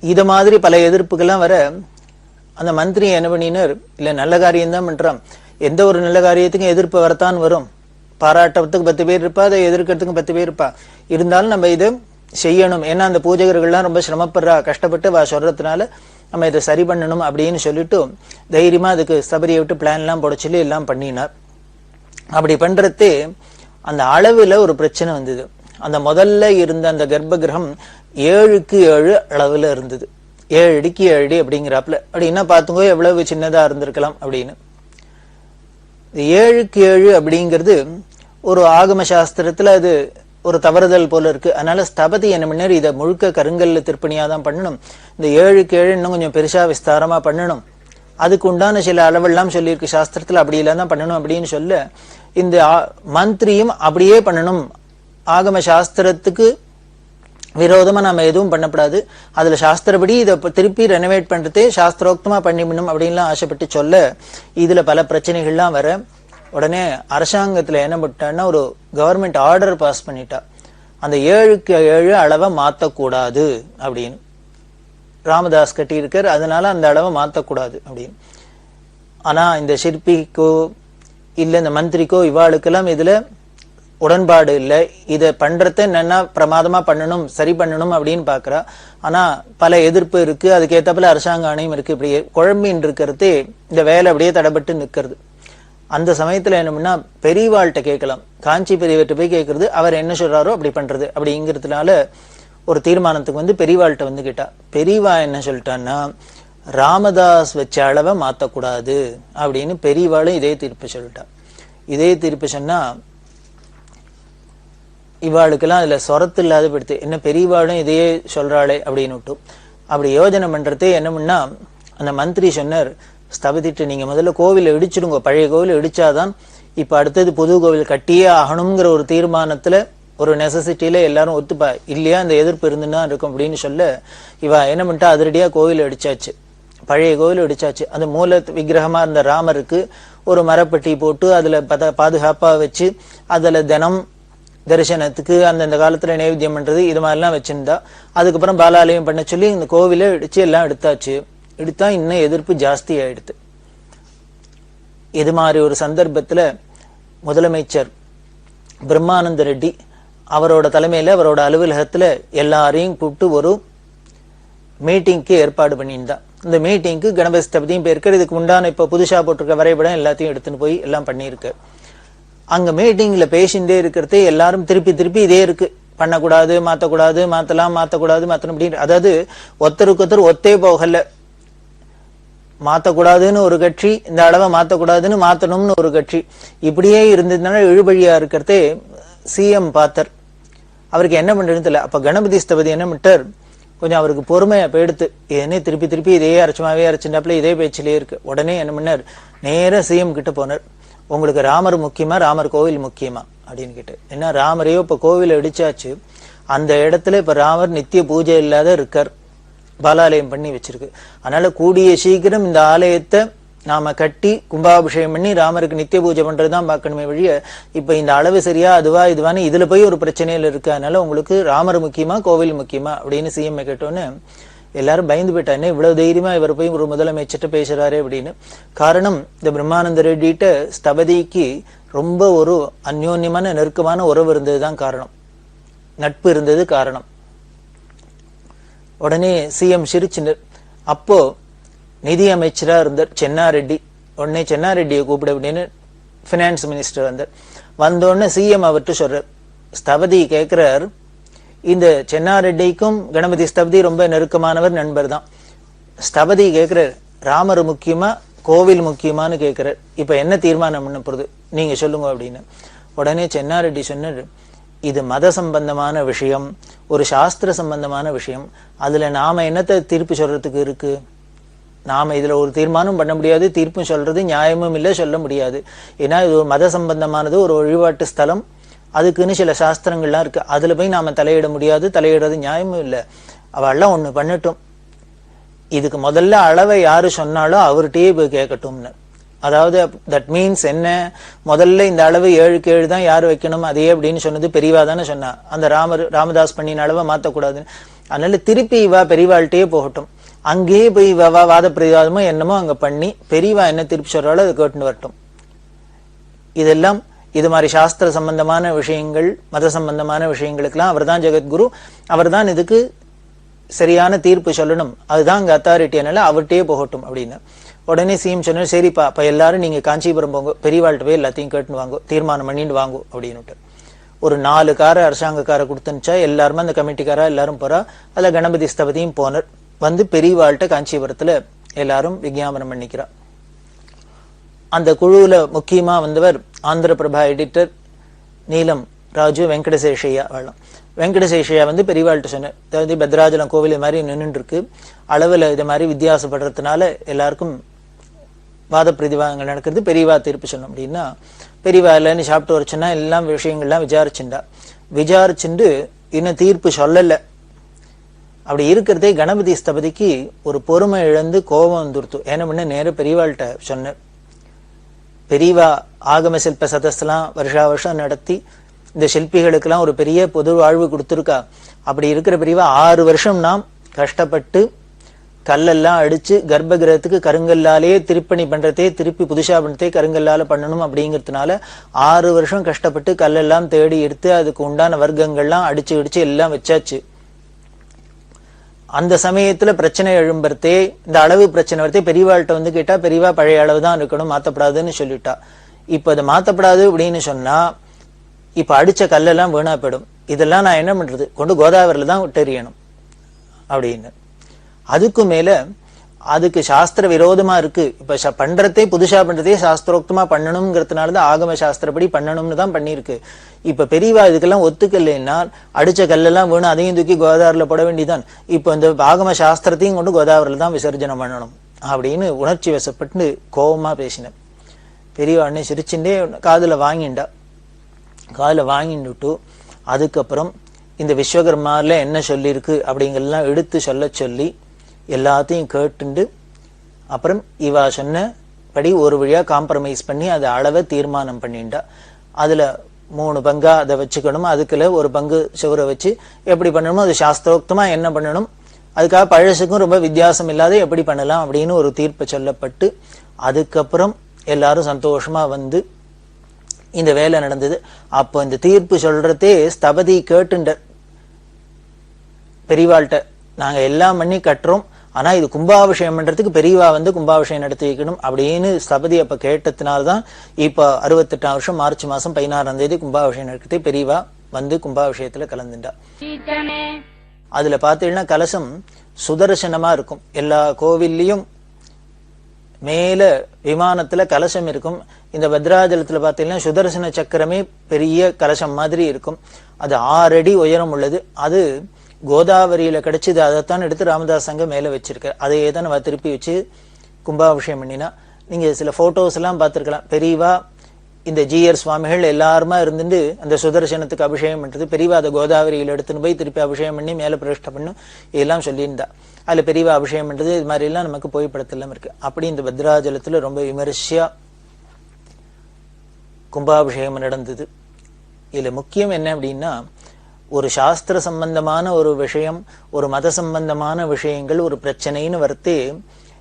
இத மாதிரி பல எதிர்ப்புகள்லாம் வர அந்த மந்திரி என்ன பண்ணினார், இல்ல நல்ல காரியம் தான் பண்றான், எந்த ஒரு நல்ல காரியத்துக்கும் எதிர்ப்பு வரத்தான் வரும், பாராட்டத்துக்கு 10 பேர் இருப்பா, அதை எதிர்க்கிறதுக்கு 10 பேர் இருப்பா, இருந்தாலும் நம்ம இதை செய்யணும், ஏன்னா அந்த பூஜகர்கள்லாம் ரொம்ப சிரமப்படுறா, கஷ்டப்பட்டு வா சொல்றதுனால நம்ம இதை சரி பண்ணணும் அப்படின்னு சொல்லிட்டு தைரியமா அதுக்கு சபரியை விட்டு பிளான் எல்லாம் போட சொல்லி எல்லாம் பண்ணினார். அப்படி பண்றது அந்த அளவுல ஒரு பிரச்சனை வந்தது. அந்த முதல்ல இருந்த அந்த கர்ப்ப கிரகம் 7க்கு 7 அளவுல இருந்தது, 7 அடிக்கு 7 அடி அப்படிங்கிறாப்புல. அப்படின்னா பாத்துங்கோ எவ்வளவு சின்னதா இருந்திருக்கலாம் அப்படின்னு. 7க்கு 7 அப்படிங்கிறது ஒரு ஆகம சாஸ்திரத்துல அது ஒரு தவறுதல் போல இருக்கு. அதனால ஸ்தபதி என்ன பண்ணாரு, இதை முழுக்க கருங்கல்ல திருப்பணியா தான் பண்ணணும், இந்த 7க்கு 7 இன்னும் கொஞ்சம் பெருசா விஸ்தாரமா பண்ணணும், அதுக்கு உண்டான சில அளவெல்லாம் சொல்லியிருக்கு சாஸ்திரத்துல, அப்படி எல்லாம் தான் பண்ணணும் அப்படின்னு சொல்ல இந்த மந்திரியும் அப்படியே பண்ணணும், ஆகம சாஸ்திரத்துக்கு விரோதமா நம்ம எதுவும் பண்ணப்படாது, அதுல சாஸ்திரப்படி இதை திருப்பி ரெனோவேட் பண்றதே சாஸ்திரோக்தமா பண்ணிவிடணும் அப்படின்லாம் ஆசைப்பட்டு சொல்ல இதுல பல பிரச்சனைகள்லாம் வர உடனே அரசாங்கத்துல என்ன பண்ணிட்டான்னா ஒரு கவர்மெண்ட் ஆர்டர் பாஸ் பண்ணிட்டா, அந்த 7க்கு 7 அளவை மாத்தக்கூடாது அப்படின்னு. ராமதாஸ் கட்டி இருக்கார், அதனால அந்த அளவை மாத்தக்கூடாது அப்படின்னு. ஆனா இந்த சிற்பிக்கோ இல்ல இந்த மந்திரிக்கோ இவாளுக்கெல்லாம் இதுல உடன்பாடு இல்லை, இதை பண்றத என்னன்னா பிரமாதமா பண்ணணும், சரி பண்ணணும் அப்படின்னு பாக்குறா. ஆனா பல எதிர்ப்பு இருக்கு, அதுக்கேற்றப்பல அரசாங்க ஆணையம் இருக்கு, இப்படி குழம்பின் இருக்கிறது இந்த வேலை அப்படியே தடைபட்டு நிக்கிறது. அந்த சமயத்துல என்ன பண்ணா பெரியவாள்கிட்ட கேட்கலாம், காஞ்சி பெரியவர்கிட்ட போய் கேட்கறது, அவர் என்ன சொல்றாரோ அப்படி பண்றது அப்படிங்கிறதுனால ஒரு தீர்மானத்துக்கு வந்து பெரியவாள்கிட்ட வந்து கேட்டா. பெரியவா என்ன சொல்லிட்டான்னா ராமதாஸ் வச்ச அளவை மாத்தக்கூடாது அப்படின்னு பெரியவாளும் இதே தீர்ப்பு சொல்லிட்டா. இதே தீர்ப்பு சொன்னா இவாளுக்கெல்லாம் அதுல சொரத்து இல்லாத படுத்து, என்ன பெரியவாளும் இதையே சொல்றாளே அப்படின்னு விட்டு அப்படி யோஜனை பண்றதே என்ன பண்ணா அந்த மந்திரி சொன்னார், ஸ்தபதிட்டு நீங்க முதல்ல கோவிலை இடிச்சிடுங்க, பழைய கோவிலை இடிச்சாதான் இப்ப அடுத்தது புது கோவில் கட்டியே ஆகணுங்கிற ஒரு தீர்மானத்துல ஒரு நெசசிட்டியில எல்லாரும் ஒத்துப்பா, இல்லையா இந்த எதிர்ப்பு இருந்துன்னா இருக்கும் அப்படின்னு சொல்ல இவ என்ன பண்ணிட்டா அதிரடியா கோவில் இடிச்சாச்சு, பழைய கோவில் இடிச்சாச்சு. அந்த மூல விக்கிரகமா இருந்த ராமருக்கு ஒரு மரப்பெட்டி போட்டு அதுல பாதுகாப்பா வச்சு அதுல தினம் தரிசனத்துக்கு அந்தந்த காலத்துல நைவேத்தியம் பண்றது இது மாதிரிலாம் வச்சிருந்தா. அதுக்கப்புறம் பாலாலயம் பண்ண சொல்லி இந்த கோவிலை இடிச்சு எல்லாம் எடுத்தாச்சு. எடுத்தா இன்னும் எதிர்ப்பு ஜாஸ்தி ஆயிடுது. இது மாதிரி ஒரு சந்தர்ப்பத்துல முதலமைச்சர் பிரம்மானந்த ரெட்டி அவரோட தலைமையில அவரோட அலுவலகத்துல எல்லாரையும் கூப்பிட்டு ஒரு மீட்டிங்க்கு ஏற்பாடு பண்ணியிருந்தா. இந்த மீட்டிங்க்கு கணபதி ஸ்தபதியும் போயிருக்காரு, இதுக்கு உண்டான இப்ப புதுசா போட்டிருக்க வரைபடம் எல்லாத்தையும் எடுத்துன்னு போய் எல்லாம் பண்ணியிருக்கு. அங்க மீட்டிங்ல பேசிண்டே இருக்கிறதே எல்லாரும் திருப்பி திருப்பி இதே இருக்கு, பண்ணக்கூடாது, மாத்தக்கூடாது, மாத்தலாம், மாத்தக்கூடாது, மாத்தணும் அப்படின்னு. அதாவது ஒருத்தருக்கு ஒருத்தர் ஒத்தே போகல, மாத்தக்கூடாதுன்னு ஒரு கட்சி, இந்த அளவை மாத்தக்கூடாதுன்னு மாத்தணும்னு ஒரு கட்சி, இப்படியே இருந்ததுனால இழுபழியா இருக்கிறதே சிஎம் பார்த்தார். அவருக்கு என்ன பண்றதுன்னு தெரியல. அப்ப கணபதி ஸ்தபதி என்ன பண்ணிட்டார், கொஞ்சம் அவருக்கு பொறுமையா போயிடுத்து, என்ன திருப்பி திருப்பி இதே அரைச்சமாவே அரைச்சுட்டாப்புல இதே பேச்சிலே இருக்கு. உடனே என்ன பண்ணார், நேர சிஎம் கிட்ட போனார், உங்களுக்கு ராமர் முக்கியமா ராமர் கோவில் முக்கியமா அப்படின்னு கேட்டு. ஏன்னா ராமரையோ இப்ப கோவில் இடிச்சாச்சு, அந்த இடத்துல இப்ப ராமர் நித்திய பூஜை இல்லாத இருக்கார், பாலாலயம் பண்ணி வச்சிருக்கு. அதனால கூடிய சீக்கிரம் இந்த ஆலயத்தை நாம கட்டி கும்பாபிஷேகம் பண்ணி ராமருக்கு நித்திய பூஜை பண்றதுதான் பார்க்கணுமே வழிய இப்ப இந்த அளவு சரியா அதுவா இதுவான்னு இதுல போய் ஒரு பிரச்சனையில இருக்கு. அதனால உங்களுக்கு ராமர் முக்கியமா கோவில் முக்கியமா அப்படின்னு சிஎம் கேட்டோன்னு எல்லாரும் பயந்து போயிட்டானே, இவ்வளவு தைரியமா இவர் போய் ஒரு முதலமைச்சர்கிட்ட பேசுறாரு அப்படின்னு. காரணம் இந்த பிரம்மானந்த ரெட்டிட்ட ஸ்தபதிக்கு ரொம்ப ஒரு அந்யோன்யமான நெருக்கமான உறவு இருந்ததுதான் காரணம், நட்பு இருந்தது காரணம். உடனே சிஎம் சிரிச்சினர். அப்போ நிதி அமைச்சரா இருந்தார் சென்னாரெட்டி. உடனே சென்னாரெட்டியை கூப்பிட அப்படின்னு பினான்ஸ் மினிஸ்டர் வந்தார். வந்தோடனே சிஎம் அவர்கிட்ட சொல்றார், ஸ்தபதி கேட்கிறார், இந்த சென்னாரெட்டிக்கும் கணபதி ஸ்தபதி ரொம்ப நெருக்கமானவர், நண்பர் தான். ஸ்தபதி கேட்கிறார், ராமர் முக்கியமா கோவில் முக்கியமானு கேட்கிறார், இப்ப என்ன தீர்மானம் பண்ண போறது நீங்க சொல்லுங்க அப்படின்னு. உடனே சென்னாரெட்டி சொன்னார், இது மத சம்பந்தமான விஷயம், ஒரு சாஸ்திர சம்பந்தமான விஷயம், அதுல நாம என்னத்தை தீர்ப்பு சொல்றதுக்கு இருக்கு, நாம இதுல ஒரு தீர்மானம் பண்ண முடியாது, தீர்ப்பும் சொல்றது நியாயமும் இல்லை, சொல்ல முடியாது. ஏன்னா இது ஒரு மத சம்பந்தமானது, ஒரு வழிபாட்டு ஸ்தலம், அதுக்குன்னு சில சாஸ்திரங்கள்லாம் இருக்கு. அதுல போய் நாம தலையிட முடியாது, தலையிடுறது நியாயமும் இல்லை. அவெல்லாம் ஒண்ணு பண்ணட்டும், இதுக்கு முதல்ல அளவை யாரு சொன்னாலும் அவர்கிட்டயே போய் கேட்கட்டும்னு. அதாவது தட் மீன்ஸ் என்ன, முதல்ல இந்த அளவு 7க்கு 7 தான் யாரு வைக்கணும் அதே அப்படின்னு சொன்னது பெரியவா தானே சொன்னா. அந்த ராமதாஸ் பண்ணின அளவை மாத்தக்கூடாதுன்னு. அதனால திருப்பி இவா பெரியவாள்கிட்டயே போகட்டும், அங்கேயே போய் வாத பிரதிவாதமோ என்னமோ அங்க பண்ணி பெரியவா என்ன திருப்பி சொல்றாளோ அதை கேட்டுன்னு வரட்டும். இதெல்லாம் இது மாதிரி சாஸ்திர சம்பந்தமான விஷயங்கள், மத சம்பந்தமான விஷயங்களுக்கெல்லாம் அவர் தான் ஜெகத்குரு, அவர் தான் இதுக்கு சரியான தீர்ப்பு சொல்லணும், அதுதான் அங்க அத்தாரிட்டி, அதனால அவர்கிட்டயே போகட்டும் அப்படின்னு. உடனே சிஎம் சொன்னார், சரிப்பா அப்ப எல்லாரும் நீங்க காஞ்சிபுரம் போங்க, பெரியவாள்கிட்ட போய் எல்லாத்தையும் கேட்டுன்னு வாங்கோ, தீர்மானம் பண்ணிட்டு வாங்கோ அப்படின்னுட்டு ஒரு 4 காரை அரசாங்க காரை கொடுத்துனுச்சா. எல்லாருமே அந்த கமிட்டிக்காரா எல்லாரும் போறா. அதுல கணபதி ஸ்தபதியும் போனர். வந்து பெரியவாள்கிட்ட காஞ்சிபுரத்துல எல்லாரும் விஞ்ஞாபனம் பண்ணிக்கிறா. அந்த குழுவுல முக்கியமா வந்தவர் ஆந்திர பிரபா எடிட்டர் நீலம் ராஜு வெங்கடசேஷையா. வாழலாம் வெங்கடசேஷையா வந்து பெரியவாள்கிட்ட சொன்னார், அதாவது பத்ராஜலம் கோவில் இது மாதிரி நின்றுட்டு இருக்கு, அளவுல இது மாதிரி வித்தியாசப்படுறதுனால எல்லாருக்கும் வாத பிரதிவாதங்கள் நடக்கிறது, பெரியவா தீர்ப்பு சொன்னோம் அப்படின்னா. பெரியவா இல்லைன்னு சாப்பிட்டு வரச்சுன்னா எல்லாம் விஷயங்கள்லாம் விசாரிச்சுண்டு இன்னும் தீர்ப்பு சொல்லல. அப்படி இருக்கிறதே கணபதி ஸ்தபதிக்கு ஒரு பொறுமை இழந்து கோபம் வந்துருத்து. ஏன்னா முன்ன நேர பெரியவாள்கிட்ட சொன்ன, பெரியவா ஆகம சில்ப சதஸ்லாம் வருஷா வருஷம் நடத்தி இந்த சிற்பிகளுக்கெல்லாம் ஒரு பெரிய பொது வாழ்வு கொடுத்துருக்கா. அப்படி இருக்கிற பெரியவா 6 வருஷம் நாம் கஷ்டப்பட்டு கல்லெல்லாம் அடிச்சு கர்ப்ப கிரகத்துக்கு கருங்கல்லாலே திருப்பணி பண்றதே, திருப்பி புதுசா பண்றதே கருங்கல்லால பண்ணணும் அப்படிங்கிறதுனால 6 வருஷம் கஷ்டப்பட்டு கல்லெல்லாம் தேடி எடுத்து அதுக்கு உண்டான வர்க்கங்கள்லாம் அடிச்சு எல்லாம் வச்சாச்சு. அந்த சமயத்துல பிரச்சனை எழும்புறதே, இந்த அளவு பிரச்சனை வரதே பெரியவாள்கிட்ட வந்து கேட்டா பெரியவா பழைய அளவு தான் இருக்கணும், மாத்தப்படாதுன்னு சொல்லிட்டா. இப்ப அதை மாத்தப்படாது அப்படின்னு சொன்னா இப்ப அடிச்ச கல்லெல்லாம் வீணா போயிடும், இதெல்லாம் நான் என்ன பண்றது, கொண்டு கோதாவரியில தான் விட்டெறியணும் அப்படின்னு. அதுக்கும் மேல அதுக்கு சாஸ்திர விரோதமா இருக்கு. இப்ப பண்றதே புதுசா பண்றதே சாஸ்திரோக்தமா பண்ணணும்ங்கிறதுனாலதான் ஆகம சாஸ்திரப்படி பண்ணணும்னு தான் பண்ணிருக்கு. இப்ப பெரியவா இதுக்கெல்லாம் ஒத்துக்கலைன்னா அடிச்ச கல்லெல்லாம் வேணும், அதையும் தூக்கி கோதாவரியில போட வேண்டியதான். இப்ப இந்த ஆகம சாஸ்திரத்தையும் கொண்டு கோதாவரியில தான் விசர்ஜனம் பண்ணணும் அப்படின்னு உணர்ச்சி வசப்பட்டு கோபமா பேசினேன். பெரியவா அண்ணே சிரிச்சுட்டே காதுல வாங்கிட்டு அதுக்கப்புறம் இந்த விஸ்வகர்மால என்ன சொல்லியிருக்கு அப்படிங்கெல்லாம் எடுத்து சொல்லி எல்லாத்தையும் கேட்டுண்டு அப்புறம் இவா சொன்னபடி ஒரு வழியா காம்ப்ரமைஸ் பண்ணி அதை அளவை தீர்மானம் பண்ணிண்டா. அதுல 3 பங்கா அதை வச்சுக்கணும், அதுக்குள்ள ஒரு பங்கு சுவரை வச்சு எப்படி பண்ணணுமோ அது சாஸ்திரோக்தமா என்ன பண்ணணும், அதுக்காக பழசுக்கும் ரொம்ப வித்தியாசம் இல்லாத எப்படி பண்ணலாம் அப்படின்னு ஒரு தீர்ப்பு சொல்லப்பட்டு அதுக்கப்புறம் எல்லாரும் சந்தோஷமா வந்து இந்த வேலை நடந்தது. அப்போ இந்த தீர்ப்பு சொல்றதே ஸ்தபதி கேட்டுண்ட பெரியவாள்கிட்ட, நாங்க எல்லாம் பண்ணி கட்டுறோம், ஆனா இது கும்பாபிஷேகம் பண்றதுக்கு பெரியவா வந்து கும்பாபிஷேகம் நடத்தி வைக்கணும் அப்படின்னு ஸ்தபதி அப்ப கேட்டதுனால்தான் இப்ப 68ஆம் வருஷம் மார்ச் மாசம் 16ஆம் தேதி கும்பாபிஷேகம் நடக்கிறது. பெரியவா வந்து கும்பாபிஷேகத்துல கலந்துட்டா. அதுல பாத்தீங்கன்னா கலசம் சுதர்சனமா இருக்கும். எல்லா கோவில்லையும் மேல விமானத்துல கலசம் இருக்கும். இந்த பத்ராஜலத்துல பாத்தீங்கன்னா சுதர்சன சக்கரமே பெரிய கலசம் மாதிரி இருக்கும். அது 6 அடி உயரம் உள்ளது. அது கோதாவரியில கிடைச்சது, அதைத்தான் எடுத்து ராமதாஸ் அங்க மேல வச்சிருக்க. அதையே தான் நம்ம திருப்பி வச்சு கும்பாபிஷேகம் பண்ணினா. நீங்க சில போட்டோஸ் எல்லாம் பார்த்திருக்கலாம். பெரியவா இந்த ஜிஆர் சுவாமிகள் எல்லாருமா இருந்துட்டு அந்த சுதர்சனத்துக்கு அபிஷேகம் பண்றது, பெரியவா அதை கோதாவரியில எடுத்துன்னு போய் திருப்பி அபிஷேகம் பண்ணி மேல பிரதிஷ்டை பண்ணும் இதெல்லாம் சொல்லியிருந்தா. அதுல பெரியவா அபிஷேகம் பண்றது இது மாதிரி எல்லாம் நமக்கு புகைப்படத்தெல்லாம் இருக்கு. அப்படி இந்த பத்ராஜலத்துல ரொம்ப விமர்சையா கும்பாபிஷேகம் நடந்தது. இதுல முக்கியம் என்ன அப்படின்னா, ஒரு சாஸ்திர சம்பந்தமான ஒரு விஷயம், ஒரு மத சம்பந்தமான விஷயங்கள், ஒரு பிரச்சனைன்னு வரத்தே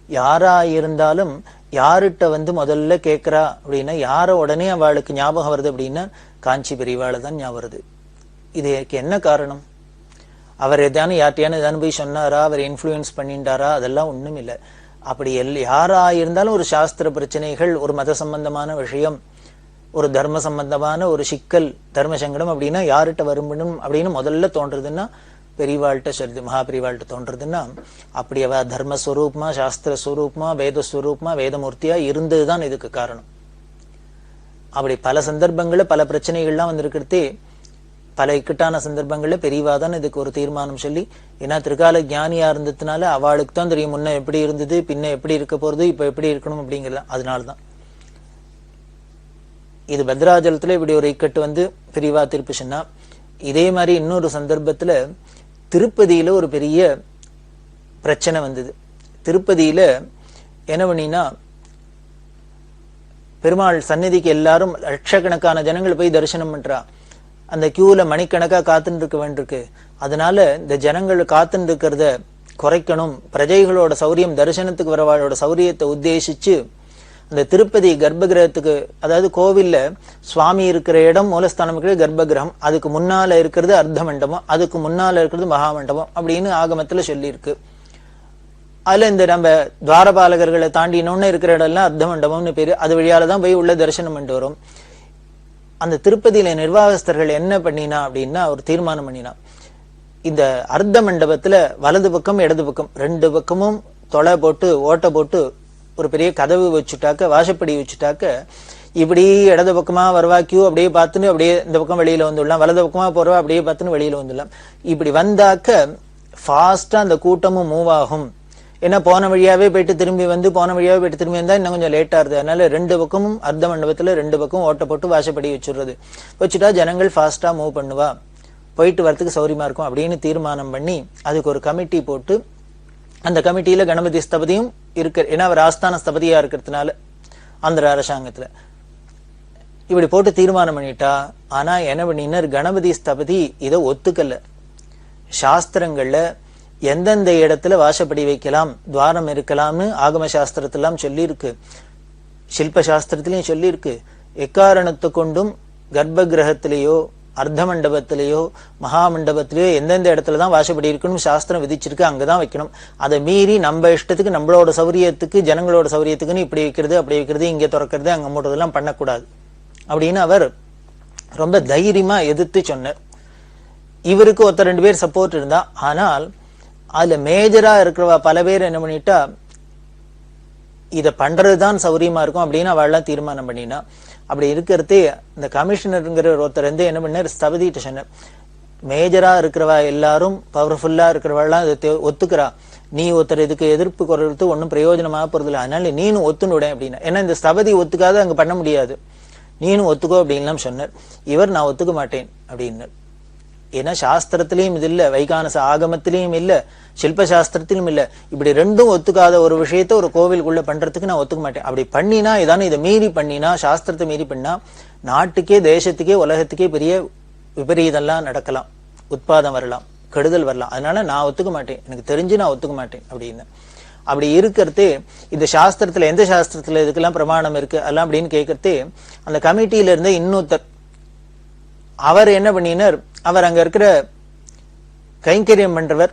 யாரா இருந்தாலும் யார்கிட்ட வந்து முதல்ல கேட்கிறா அப்படின்னா, யார உடனே அவளுக்கு ஞாபகம் வருது அப்படின்னா காஞ்சி பெரியவாளை தான் ஞாபகம் வருது. இதுக்கு என்ன காரணம்? அவர் எதானு யார்ட்டையான எதானு போய் சொன்னாரா, அவர் இன்ஃப்ளூயன்ஸ் பண்ணிட்டாரா? அதெல்லாம் ஒண்ணும் இல்லை. அப்படி யாரா இருந்தாலும் ஒரு சாஸ்திர பிரச்சனைகள், ஒரு மத சம்பந்தமான விஷயம், ஒரு தர்ம சம்பந்தமான ஒரு சிக்கல், தர்ம சங்கடம் அப்படின்னா யார்கிட்ட வரும்பணும் அப்படின்னு முதல்ல தோன்றதுன்னா பெரியவாள்கிட்ட சொல்லுது, மகாபெரிவாள்கிட்ட தோன்றதுன்னா, அப்படி அவ தர்மஸ்வரூபமா, சாஸ்திர ஸ்வரூபமா, வேதஸ்வரூபமா, வேதமூர்த்தியா இருந்ததுதான் இதுக்கு காரணம். அப்படி பல சந்தர்ப்பங்கள்ல பல பிரச்சனைகள்லாம் வந்திருக்கிறதே பல இக்கட்டான சந்தர்ப்பங்கள்ல பெரியவாதான் இதுக்கு ஒரு தீர்மானம் சொல்லி, ஏன்னா திருக்கால ஞானியா இருந்ததுனால அவளுக்கு தான் தெரியும் முன்ன எப்படி இருந்தது, பின்ன எப்படி இருக்க போறது, இப்ப எப்படி இருக்கணும் அப்படிங்கிறது. அதனாலதான் இது பத்ராஜலத்துல இப்படி ஒரு இக்கட்டு வந்து பெரியவா தீர்ப்பு சொன்னா. இதே மாதிரி இன்னொரு சந்தர்ப்பத்துல திருப்பதியில ஒரு பெரிய பிரச்சனை வந்தது. திருப்பதியில என்ன பண்ணினா, பெருமாள் சந்நிதிக்கு எல்லாரும் லட்சக்கணக்கான ஜனங்கள் போய் தரிசனம் பண்றா. அந்த கியூல மணிக்கணக்கா காத்துன்னு இருக்க வேண்டியிருக்கு. அதனால இந்த ஜனங்கள் காத்துன்னு இருக்கிறத குறைக்கணும், பிரஜைகளோட சௌரியம், தரிசனத்துக்கு வரவாளோட சௌரியத்தை உத்தேசிச்சு அந்த திருப்பதி கர்ப்பகிரகத்துக்கு, அதாவது கோவில்ல சுவாமி இருக்கிற இடம் மூலஸ்தானம் இருக்கிற கர்ப்பகிரகம், அதுக்கு முன்னால இருக்கிறது அர்த்த மண்டபம், அதுக்கு முன்னால இருக்கிறது மகாமண்டபம் அப்படின்னு ஆகமத்துல சொல்லியிருக்கு. அதுல இந்த நம்ம துவாரபாலகர்களை தாண்டினோன்னு இருக்கிற இடம்லாம் அர்த்த மண்டபம்னு பேரு. அது வழியாலதான் போய் உள்ள தரிசனம் பண்ணிட்டு வரும். அந்த திருப்பதியில நிர்வாகஸ்தர்கள் என்ன பண்ணினா அப்படின்னா, ஒரு தீர்மானம் பண்ணினா, இந்த அர்த்த மண்டபத்துல வலது பக்கம் இடது பக்கம் ரெண்டு பக்கமும் தொலை போட்டு ஓட்டை போட்டு ஒரு பெரிய கதவு வச்சுட்டாக்க, வாசப்படி வச்சுட்டாக்க, இப்படி இடது பக்கமா வருவா கியூ அப்படியே பார்த்துன்னு அப்படியே இந்த பக்கம் வெளியில வந்துடலாம், வலது பக்கமா போறவா அப்படியே பார்த்துன்னு வெளியில வந்துடலாம். இப்படி வந்தாக்க ஃபாஸ்டா அந்த கூட்டமும் மூவ் ஆகும். ஏன்னா போன வழியாவே போயிட்டு திரும்பி வந்து, போன வழியாவே போயிட்டு திரும்பி வந்தா இன்னும் கொஞ்சம் லேட்டா இருது. அதனால ரெண்டு பக்கமும் அர்த்த மண்டபத்துல ரெண்டு பக்கம் ஓட்ட போட்டு வாசப்படி வச்சுடுறது. வச்சுட்டா ஜனங்கள் ஃபாஸ்டா மூவ் பண்ணுவா, போயிட்டு வரத்துக்கு சௌரியமா இருக்கும் அப்படின்னு தீர்மானம் பண்ணி அதுக்கு ஒரு கமிட்டி போட்டு, அந்த கமிட்டியில கணபதி ஸ்தபதியும் இருக்கு. ஏன்னா அவர் ஆஸ்தான ஸ்தபதியா இருக்கிறதுனால ஆந்திர அரசாங்கத்துல இப்படி போட்டு தீர்மானம் பண்ணிட்டா. ஆனா என்ன பண்ணினர், கணபதி ஸ்தபதி இதை ஒத்துக்கல. சாஸ்திரங்கள்ல எந்தெந்த இடத்துல வாசப்படி வைக்கலாம், துவாரம் இருக்கலாம்னு ஆகம சாஸ்திரத்திலாம் சொல்லியிருக்கு, சில்ப சாஸ்திரத்திலையும் சொல்லியிருக்கு. எக்காரணத்தை கொண்டும் கர்ப்ப கிரகத்திலேயோ அர்த்த மண்டபத்திலேயோ மகாமண்டபத்திலேயோ எந்தெந்த இடத்துலதான் வாசப்படி இருக்கணும் சாஸ்திரம் விதிச்சிருக்கு, அங்கதான் வைக்கணும். அதை மீறி நம்ம இஷ்டத்துக்கு, நம்மளோட சௌரியத்துக்கு, ஜனங்களோட சௌரியத்துக்குன்னு இப்படி வைக்கிறது அப்படி வைக்கிறது, இங்க திறக்கிறது அங்க மூடுறதெல்லாம் பண்ணக்கூடாது அப்படின்னு அவர் ரொம்ப தைரியமா எதிர்த்து சொன்னார். இவருக்கு ஒருத்தர் ரெண்டு பேர் சப்போர்ட் இருந்தா. ஆனால் அதுல மேஜரா இருக்கிறவா பல பேர் என்ன பண்ணிட்டா, இத பண்றதுதான் சௌரியமா இருக்கும் அப்படின்னு அவள்லாம் தீர்மானம் பண்ணினா. அப்படி இருக்கிறதே இந்த கமிஷனருங்கிற ஒருத்தர் வந்து என்ன பண்ணார், ஸ்தபதிட்ட சொன்னார், மேஜரா இருக்கிறவா எல்லாரும் பவர்ஃபுல்லா இருக்கிறவாள்லாம் இதை ஒத்துக்கிறா, நீ ஒருத்தர் இதுக்கு எதிர்ப்பு குறைறது ஒன்னும் பிரயோஜனமாக போறது இல்லை, அதனால நீனும் ஒத்துனுட அப்படின்னா. ஏன்னா இந்த ஸ்தபதி ஒத்துக்காத அங்க பண்ண முடியாது, நீனும் ஒத்துக்கோ அப்படின்லாம் சொன்னார். இவர் நான் ஒத்துக்க மாட்டேன் அப்படின்னார். ஏன்னா சாஸ்திரத்திலையும் இது இல்ல, வைகானச ஆகமத்திலையும் இல்ல, சில்ப சாஸ்திரத்திலும் இல்ல. இப்படி ரெண்டும் ஒத்துக்காத ஒரு விஷயத்த ஒரு கோவிலுக்குள்ள பண்றதுக்கு நான் ஒத்துக்க மாட்டேன். அப்படி பண்ணினா, இதானே இதை மீறி பண்ணினா, சாஸ்திரத்தை மீறி பண்ணா நாட்டுக்கே தேசத்துக்கே உலகத்துக்கே பெரிய விபரீதம்லாம் நடக்கலாம், உட்பாதம் வரலாம், கெடுதல் வரலாம். அதனால நான் ஒத்துக்க மாட்டேன், எனக்கு தெரிஞ்சு நான் ஒத்துக்க மாட்டேன் அப்படின்னு. அப்படி இருக்கிறதே இந்த சாஸ்திரத்துல எந்த சாஸ்திரத்துல இதுக்கெல்லாம் பிரமாணம் இருக்கு அதெல்லாம் அப்படின்னு கேட்கறதே அந்த கமிட்டியில இருந்த இன்னொருத்தர் அவர் என்ன பண்ணினார், அவர் அங்க இருக்கிற கைங்கரியம் பண்றவர்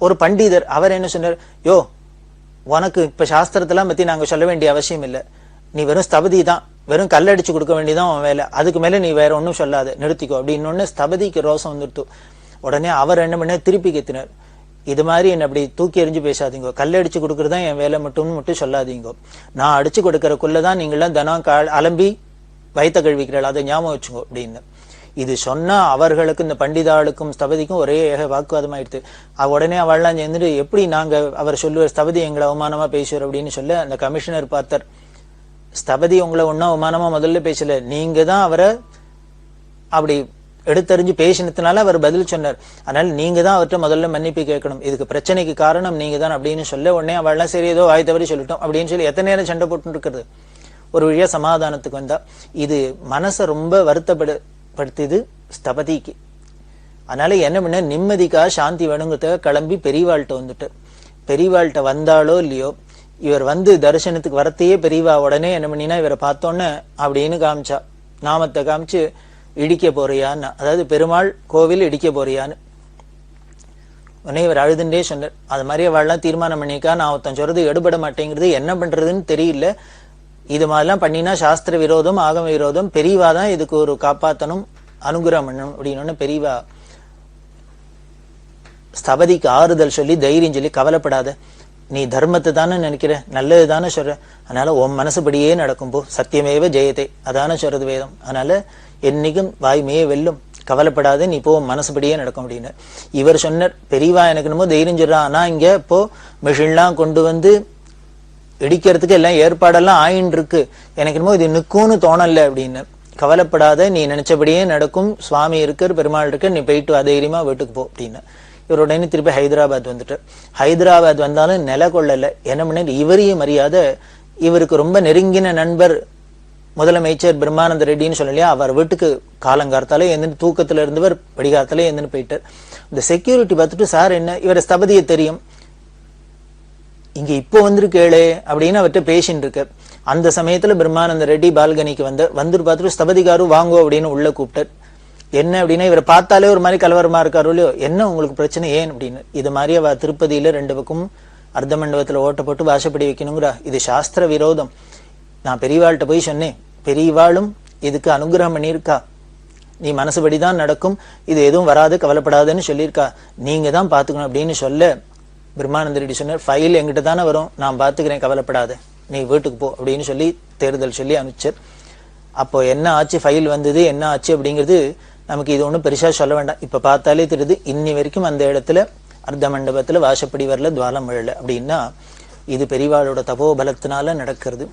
ஒரு பண்டிதர், அவர் என்ன சொன்னார், யோ உனக்கு இப்ப சாஸ்திரத்தெல்லாம் பத்தி நாங்க சொல்ல வேண்டிய அவசியம் இல்லை, நீ வெறும் ஸ்தபதி தான், வெறும் கல்லடிச்சு கொடுக்க வேண்டியதான் உன் வேலை, அதுக்கு மேல நீ வேற ஒன்னும் சொல்லாது, நிறுத்திக்கோ அப்படின்னு. ஸ்தபதிக்கு ரோசம் வந்துடுத்து. உடனே அவர் என்ன பண்ண, திருப்பி கேத்தினார், இது மாதிரி என்ன அப்படி தூக்கி எறிஞ்சு பேசாதீங்க, கல்லடிச்சு கொடுக்கறதா என் வேலை மட்டும் சொல்லாதீங்க, நான் அடிச்சு கொடுக்கறக்குள்ளதான் நீங்களாம் தினம் அலம்பி வயிற்ற கழுவிக்கிறாள், அதை ஞாபகம் வச்சுக்கோ அப்படின்னு. இது சொன்னா அவர்களுக்கு, இந்த பண்டிதாளுக்கும் ஸ்தபதிக்கும் ஒரே வாக்குவாதம் ஆயிடுது. உடனே அவள்லாம் சேர்ந்துட்டு, எப்படி நாங்க அவர் சொல்லுவார் ஸ்தபதி எங்களை அவமானமா பேசுவார் அப்படின்னு சொல்ல அந்த கமிஷனர் பார்த்தார், ஸ்தபதி உங்களை ஒன்னும் அவமானமா முதல்ல பேசல, நீங்க தான் அவரை அப்படி எடுத்தறிஞ்சு பேசினதுனால அவர் பதில் சொன்னார், அதனால நீங்க தான் அவர்கிட்ட முதல்ல மன்னிப்பு கேட்கணும், இதுக்கு பிரச்சனைக்கு காரணம் நீங்க தான் அப்படின்னு சொல்ல உடனே அவள்லாம் சரி ஏதோ வாய் தவறி சொல்லிட்டோம் அப்படின்னு சொல்லி எத்தனை நேரம் சண்டை போட்டு இருக்கிறது. ஒரு வழியா சமாதானத்துக்கு வந்தா. இது மனசை ரொம்ப வருத்தப்படுத்துது ஸ்தபதிக்கு. அதனால என்ன பண்ண, நிம்மதிக்காக சாந்தி வேணுங்கிறதுக்காக கிளம்பி பெரியவாள்கிட்ட வந்துட்டு, பெரியவாள்கிட்ட வந்தாலோ இல்லையோ இவர் வந்து தரிசனத்துக்கு வரத்தையே பெரியவா உடனே என்ன பண்ணினா இவரை பார்த்தோன்னு அப்படின்னு காமிச்சா, நாமத்தை காமிச்சு இடிக்க போறியான்னு, அதாவது பெருமாள் கோவில் இடிக்க போறியான்னு. உடனே இவர் அழுதுண்டே சொன்னார். அது மாதிரி அவள்லாம் தீர்மானம் பண்ணிக்கா, நான் ஒருத்தன் சொல்றது எடுபட மாட்டேங்கிறது, என்ன பண்றதுன்னு தெரியல, இது மாதிரிலாம் பண்ணினா சாஸ்திர விரோதம் ஆகம விரோதம், பெரியவா தான் இதுக்கு ஒரு காப்பாத்தணும் அனுகிரகம் பண்ணணும் அப்படின்னு பெரியவா ஸ்தபதிக்கு ஆறுதல் சொல்லி தைரியம் சொல்லி, கவலைப்படாத, நீ தர்மத்தை தானே நினைக்கிற, நல்லது தானே சொல்ற, அதனால உன் மனசுபடியே நடக்கும் போ, சத்தியமேவ ஜெயத்தை அதான சொல்றது வேதம், அதனால என்னைக்கும் வாய்மையே வெல்லும், கவலைப்படாத, நீ போ, மனசுபடியே நடக்கும் அப்படின்னு. இவர் சொன்னார், பெரியவா எனக்கு என்னமோ தைரியம் சொல்றான், ஆனா இங்க இப்போ மிஷின்லாம் கொண்டு வந்து இடிக்கிறதுக்கு எல்லாம் ஏற்பாடெல்லாம் ஆயின்னு இருக்கு, எனக்கு என்னமோ இது நிற்கும்னு தோணல அப்படின்னு. கவலைப்படாத, நீ நினைச்சபடியே நடக்கும், சுவாமி இருக்கார், பெருமாள் இருக்கார், நீ போயிட்டு தைரியமா வீட்டுக்கு போ அப்படின்னு. இவர் உடனே திருப்பி ஹைதராபாத் வந்துட்டு, ஹைதராபாத் வந்தாலும் நில கொள்ளல. என்ன பண்ண, இவரையும் மரியாதை, இவருக்கு ரொம்ப நெருங்கின நண்பர் முதலமைச்சர் பிரம்மானந்த ரெட்டின்னு சொல்லலையா, அவர் வீட்டுக்கு காலங்காலத்தாலே எந்தின்னு தூக்கத்துல இருந்தவர் படிகாலத்தாலே எந்தின்னு போயிட்டார். இந்த செக்யூரிட்டி பார்த்துட்டு, சார் என்ன இவர ஸ்தபதியை தெரியும், இங்க இப்போ வந்திருக்கேளே அப்படின்னு அவர்கிட்ட பேசின்னு இருக்க. அந்த சமயத்துல பிரம்மானந்த ரெட்டி பால்கனிக்கு வந்துட்டு பார்த்துட்டு, ஸ்தபதிகாரு வாங்கோ அப்படின்னு உள்ள கூப்பிட்டார். என்ன அப்படின்னா, இவரை பார்த்தாலே ஒரு மாதிரி கலவரமா இருக்காரு இல்லையோ, என்ன உங்களுக்கு பிரச்சனை ஏன் அப்படின்னு. இது மாதிரி அவ திருப்பதியில 2 பக்கம் அர்த்த மண்டபத்துல ஓட்ட போட்டு வாசப்படி வைக்கணுங்கிறா, இது சாஸ்திர விரோதம். நான் பெரியவாள்கிட்ட போய் சொன்னேன், பெரியவாளும் இதுக்கு அனுகிரகம் பண்ணியிருக்கா, நீ மனசுபடிதான் நடக்கும், இது எதுவும் வராது, கவலைப்படாதுன்னு சொல்லியிருக்கா, நீங்க தான் பாத்துக்கணும் அப்படின்னு சொல்ல, பிரம்மானந்த ரெட்டி சொன்னார், ஃபைல் எங்கிட்ட தானே வரும், நான் பாத்துக்கிறேன், கவலைப்படாத, நீ வீட்டுக்கு போ அப்படின்னு சொல்லி தேர்தல் சொல்லி அனுப்பிச்சார். அப்போ என்ன ஆச்சு, ஃபைல் வந்தது, என்ன ஆச்சு அப்படிங்கிறது நமக்கு இது ஒன்றும் பெருசா சொல்ல வேண்டாம். இப்ப பார்த்தாலே தெரியுது, இன்னி வரைக்கும் அந்த இடத்துல அர்த்த மண்டபத்துல வாசப்படி வரல, துவாரம் விழல அப்படின்னா இது பெரியவாளோட தபோபலத்தினால நடக்கிறது.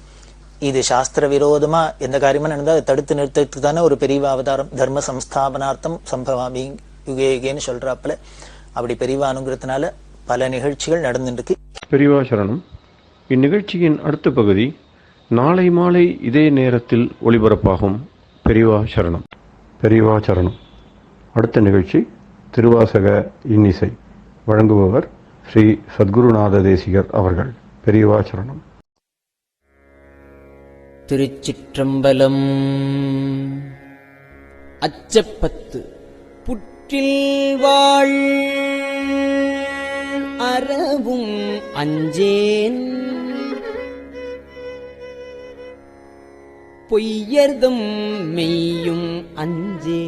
இது சாஸ்திர விரோதமா எந்த காரியமா நடந்தா அதை தடுத்து நிறுத்தத்துக்கு தானே ஒரு பெரியவா அவதாரம், தர்ம சம்ஸ்தாபனார்த்தம் சம்பவாமி யுகே யுகேன்னு சொல்றாப்புல. அப்படி பெரியவா அனுகிரகத்தினால பல நிகழ்ச்சிகள் நடந்துருக்கு. பெரியவா சரணம். இந்நிகழ்ச்சியின் அடுத்த பகுதி நாளை மாலை இதே நேரத்தில் ஒளிபரப்பாகும். பெரியவா சரணம். பெரியவா சரணம். அடுத்த நிகழ்ச்சி திருவாசக இன்னிசை. வழங்குபவர் ஸ்ரீ சத்குருநாத தேசிகர் அவர்கள். பெரியவா சரணம். திருச்சிற்றம்பலம். அச்சப்பத்து புற்றில் வாழ் அறவும் அஞ்சேன், பொய்யர்தம் மெய்யும் அஞ்சே,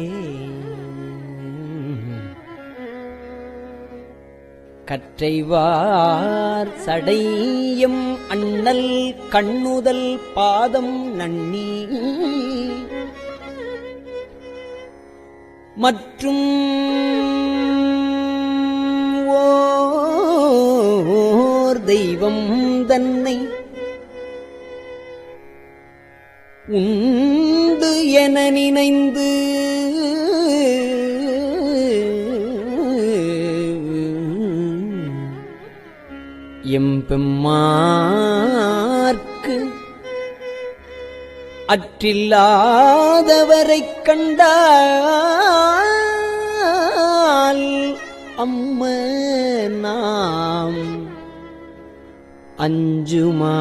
கற்றைவார் சடையம் அண்ணல் கண்ணுதல் பாதம் நன்னி, மற்றும் ஓர் தெய்வம் தன்னை உண்டு என நினைந்து எம்பெம்மார்க்கு அற்றில்லாதவரைக் கண்டால் அம்ம நாம் அஞ்சுமாறே.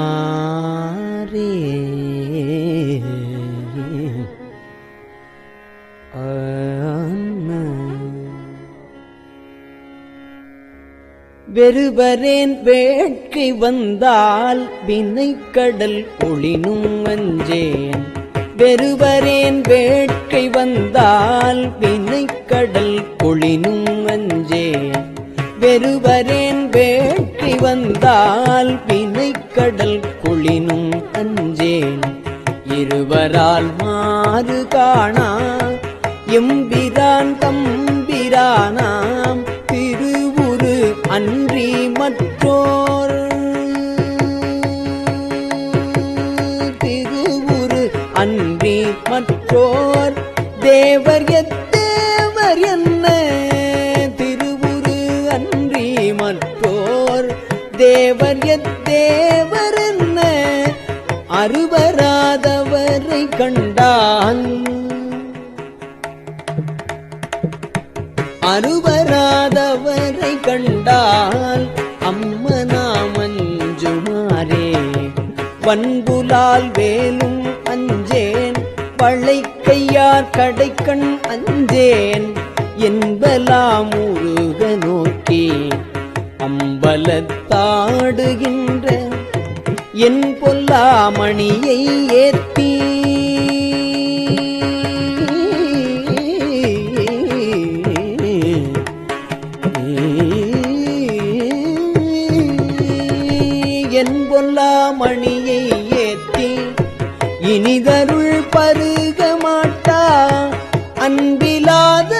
வெறுவரேன் வேட்கை வந்தால் வினைக்கடல் ஒளினும் அஞ்சேன், வெறுவரேன் வேட்கை வந்தால் வினைக்கடல் ஒளினும் அஞ்சேன், வெறுவரேன் வேட்கை வந்தால் வினைக்கடல் கொளினும் அஞ்சேன், இருவரால் மாறு காணா எம்பிரான் தம்பிரானாம் திருவுரு அன்றி மற்றோர், திருவுரு அன்றி மற்றோர் தேவர் எத்தேவர் என்ன, திருவுரு அன்றி மற்றோர் தேவர் எத்தேவர் என்ன, அறுவராதவரை கண்டால் அறுவராதவரை கண்டால் அம்மனாமஞ்சுமாரே. வன்புலால் வேலும் அஞ்சேன், வளைக்கையார் கடைக்கண் அஞ்சேன், என்பலாம் உருக நோக்கி அம்பலத்தாடுகின்ற என் பொல்லாமணியை ஏத்தி, என் பொல்லாமணியை ஏத்தி இனிதருள் பருக மாட்டா அன்பிலாத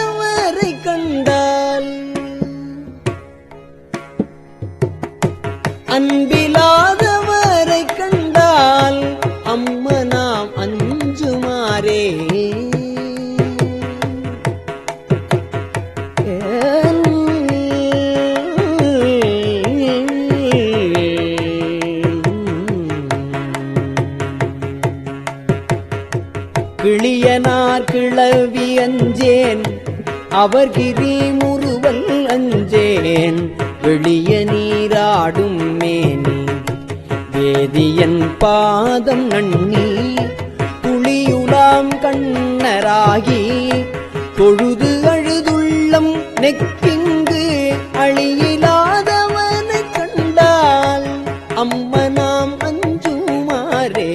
அஞ்சினார் கிளவி அஞ்சேன் அவர்கிரி முறுவல் அஞ்சேன் வெளிய நீராடும் மேனி வேதியன் பாதம் நன்னி துளியுலாம் கண்ணராகி தொழுது அழுதுள்ளம் நெக்கிங்கு அழியிலாதவனை கண்டால் அம்மனாம் அஞ்சுமாறே.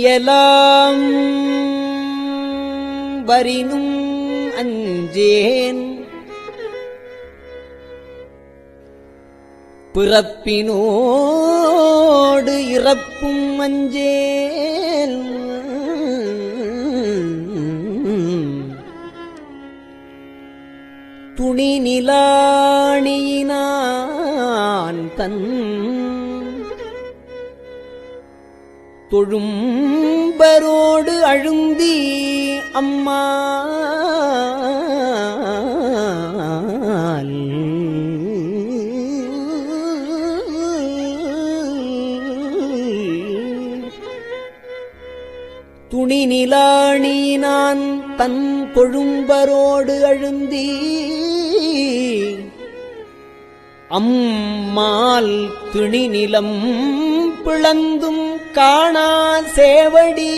பிணியலாம் வரினும் அஞ்சேன் பிறப்பினோடு இறப்பும் அஞ்சேன் துணி நிலாணியினான் தன் தொழும்பரோடு அழுந்தி அம்மா துணி நிலாணி நான் தன் கொழும்பரோடு அழுந்தி அம்மால் துணி நிலம் பிளந்தும் காணா சேவடி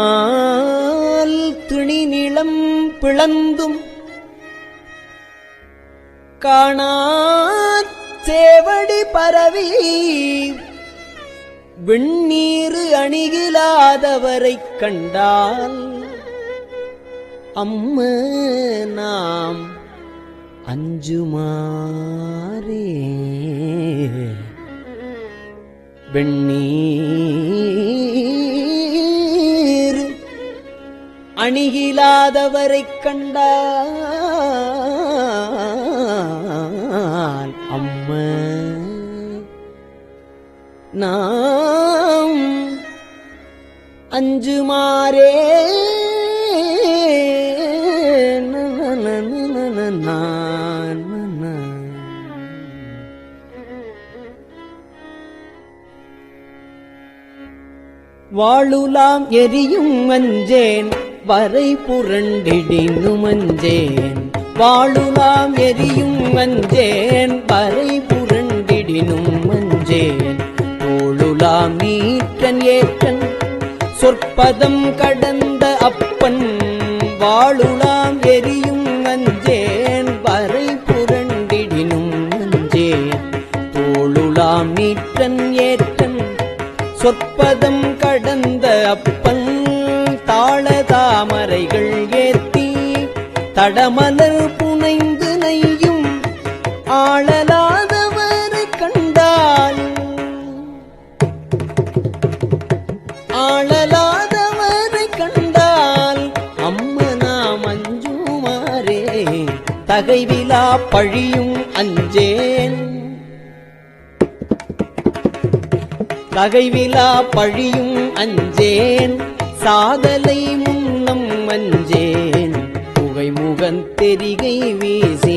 அம்மால் துணி நிலம் பிளந்தும் காணா சேவடி பரவி வெண்ணீரு அணிகிலாதவரைக் கண்டால் அம்ம நாம் அஞ்சுமாறே. வெண்ணீர் அணிகிலாதவரைக் கண்டால் அம்ம நாம் அஞ்சுமாறே. வாழுலாம் எரியும் அஞ்சேன் வரை புரண்டிடினும் அஞ்சேன் வாழுலாம் எரியும் அஞ்சேன் வரை புரண்டிடினும் அஞ்சேன் தோளுலாம் நீற்றன் ஏற்றன் சொற்பதம் கடந்த அப்பன் வாழுலாம் எரியும் அஞ்சேன் வரை புரண்டிடினும் அஞ்சேன் தோளுலாம் நீற்றன் ஏற்றன் சொற்பதம் கடந்த அப்பன் தாள தாமரைகள் ஏத்தி தடமலர் புனைந்து நெய்யும் ஆளலாதவரை கண்டால் ஆளலாதவரை கண்டால் அம்மனா மஞ்சுமாரே. தகைவிலா பழியும் அஞ்சேன் தகைவிலா பழியும் அஞ்சேன் சாதலை முன்னம் அஞ்சேன் புகைமுகன் தெரிகை வீசி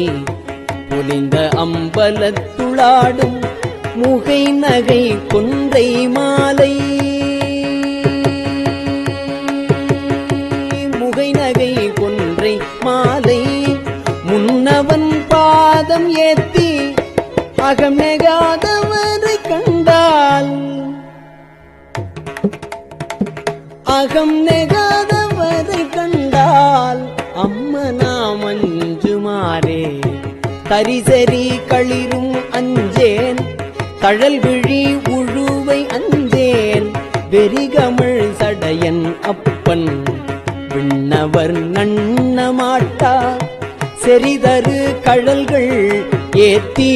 பொலிந்த அம்பலத்துளாடும் முகை நகை கொன்றை மாலை முகை நகை கொன்றை மாலை முன்னவன் பாதம் ஏத்தி அகம் நெகாதவரை கண்டால் அகம் நெகாதவரை கண்டால் அம்மனா மஞ்சுமாரே. தரிசரி களிரும் அஞ்சேன் தழல் விழி உழுவை அஞ்சேன் வெறிகமிழ் சடையன் அப்பன் விண்ணவர் நன்னமாட்டா செறிதரு கழல்கள் ஏத்தி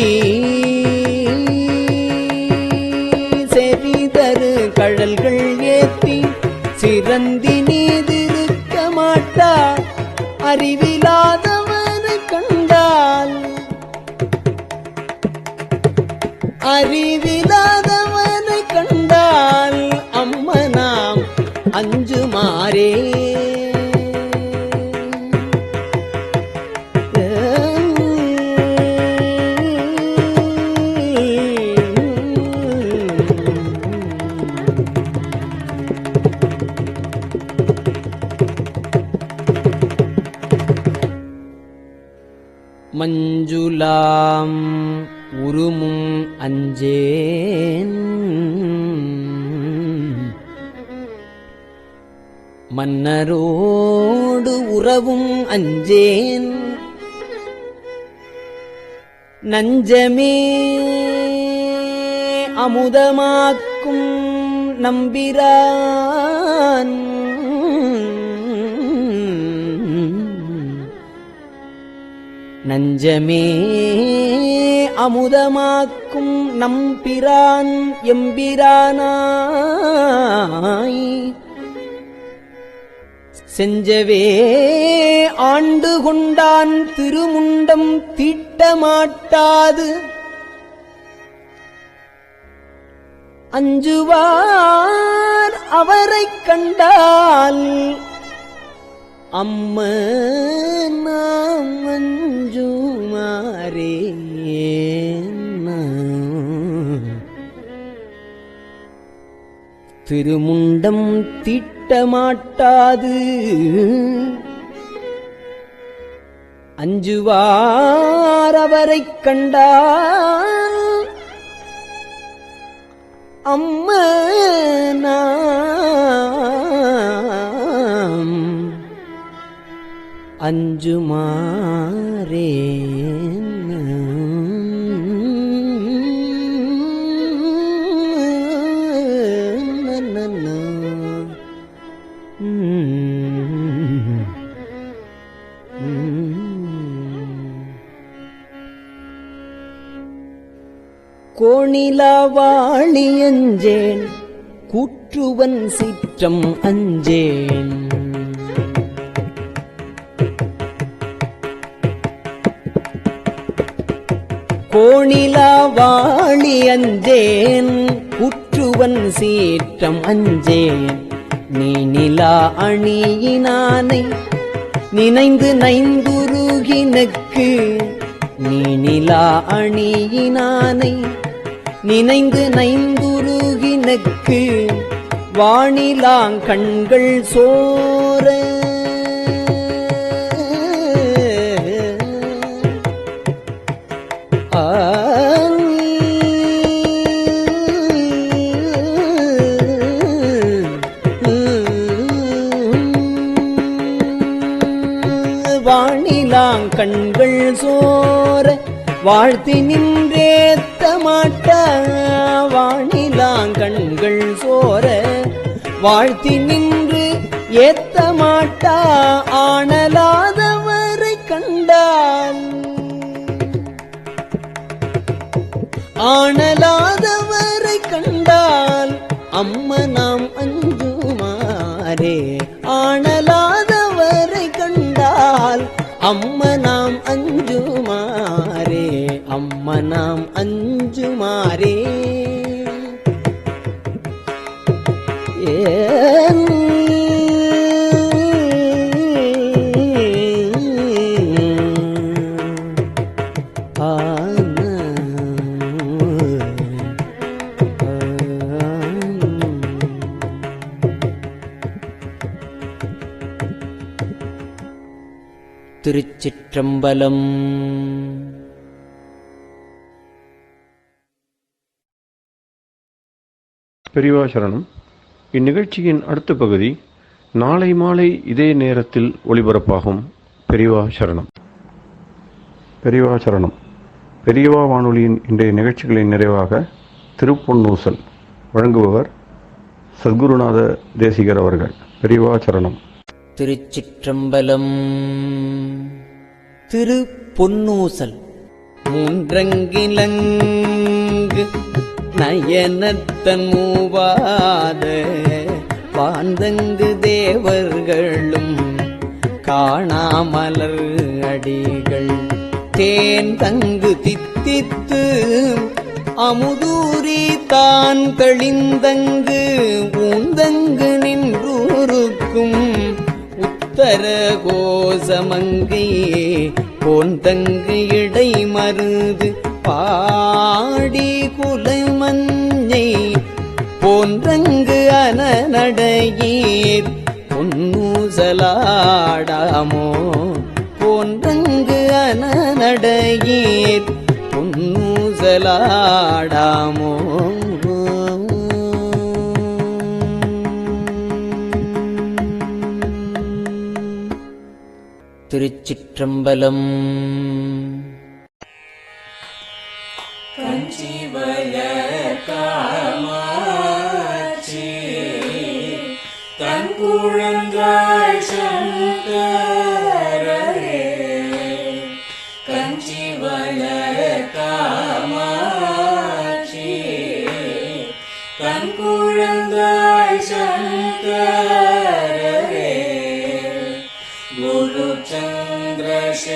செறிதரு கழல்கள் ஏத்தி சிறந்தி நீதிருக்க மாட்டா அறிவிலாதவரை கண்டால் அறிவிலாதவனை கண்டால் அம்மனாம் அஞ்சுமாறே. மஞ்சுளாம் உருமும் அஞ்சேன் மன்னரோடு உறவும் அஞ்சேன் நஞ்சமே அமுதமாக்கும் நம்பிரான் நஞ்சமே அமுதமாக்கும் நம்பிரான் எம்பிரானாய் செஞ்சவே ஆண்டு கொண்டான் திருமுண்டம் தீட்டமாட்டாது அஞ்சுவார் அவரைக் கண்டால் அம்ம நாம் அஞ்சுமாறே. திருமுண்டம் தீட்டமாட்டாது அஞ்சுவார் அவரைக் கண்டால் அம்ம நாம் அஞ்சுமாறே. கோணிலாவாளி அஞ்சேன் கூற்றுவன் சீற்றம் அஞ்சேன் கோணிலாவாளி அஞ்சேன் கூற்றுவன் சீற்றம் அஞ்சேன் நீனிலா அணியினானை நினைந்து நைந்துருகினக்கு நீனிலா அணியினானை நினைந்து நைந்துருகினக்கு வானிலாங்கண்கள் சோர வானிலாங்கண்கள் சோர வாழ்த்தி நின்றேத்த மாட்ட வானிலாங்கண்கள் சோர வாழ்த்தி நின்று ஏத்த மாட்டா ஆனலாதவரை கண்டால் ஆனலாதவரை கண்டால் அம்ம நாம் அஞ்சுமாறே. ஆனலாதவரை கண்டால் அம்ம நாம் அஞ்சுமாறே. அம்ம நாம் அஞ்சுமாறே. ஏன் திருச்சிற்றம்பலம். பெரியவா சரணம். இந்நிகழ்ச்சியின் அடுத்த பகுதி நாளை மாலை இதே நேரத்தில் ஒளிபரப்பாகும். பெரியவா சரணம். பெரியவா சரணம். பெரியவா வானொலியின் இன்றைய நிகழ்ச்சிகளின் நிறைவாக திருப்பொன்னூசல் வழங்குபவர் சத்குருநாத தேசிகர் அவர்கள். பெரியவா சரணம். திருச்சிற்றம்பலம். திருப்பொன்னூசல். மூன்றங்கிலங்கு நயனத்தன் மூவாத பாந்தங்கு தேவர்களும் காணாமலர் அடிகள் தேன் தங்கு தித்தித்து அமுதூரி தான் தெளிந்தங்கு ஊந்தங்கு நின்றூருக்கும் உத்தர கோசமங்கை போந்தங்கு இடை மருது பாடி குலமஞ்சை போன்றங்கு அனநடையீர் பொன்னூசலாடாமோ போன்றங்கு அனநடையீர் பொன்னூசலாடாமோ. திருச்சிற்றம்பலம். தன் குழந்தாய் சங்கரரே கஞ்சிவல காமாட்சி தன் குழந்தாய் சங்கரரே குரு சந்திரசேகரரே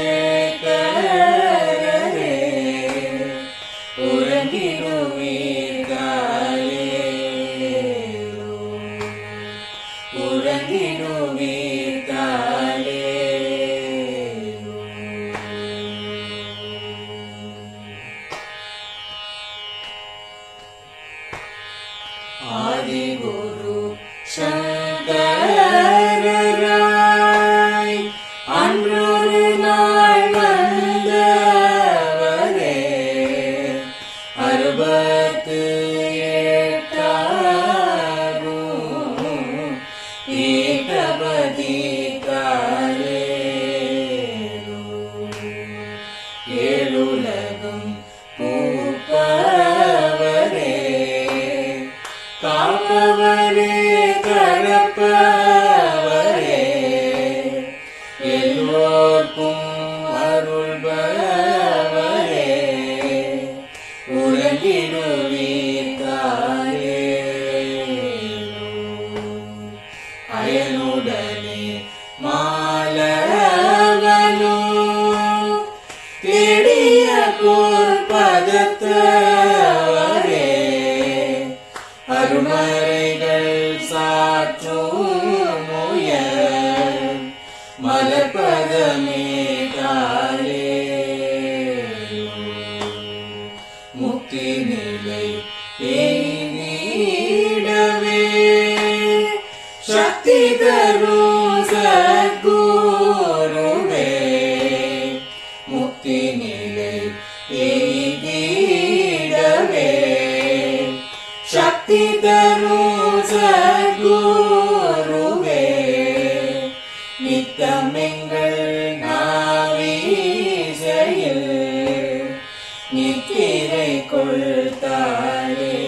உறங்கிடுவீர்களே உறங்கிடுவீர்களே. ஆதிகுரு சங்கரராய் அன்றொரு நாள் வந்தவரே 68 ஏகபதிகாரே ஏழுலகும் பூப்பவரே காப்பவரே கரப்பவரே எல்லோர்க்கும் அருள்பவரே உறங்கிடுவீர்களே அயனுடனே மாலவனோ தேடிய பொற்பதத்தவரே அருமறைகள் சாற்றும் முயல் மலர்பதமே காலே முக்தி நிலை எய்திடவே சக்தி தரும் சத்குருவே முக்தி நிலை எய்திடவே சக்தி தரும் சத்குருவே நித்தமெங்கள் நாவீசையில் நித்திரை கொள்தாளே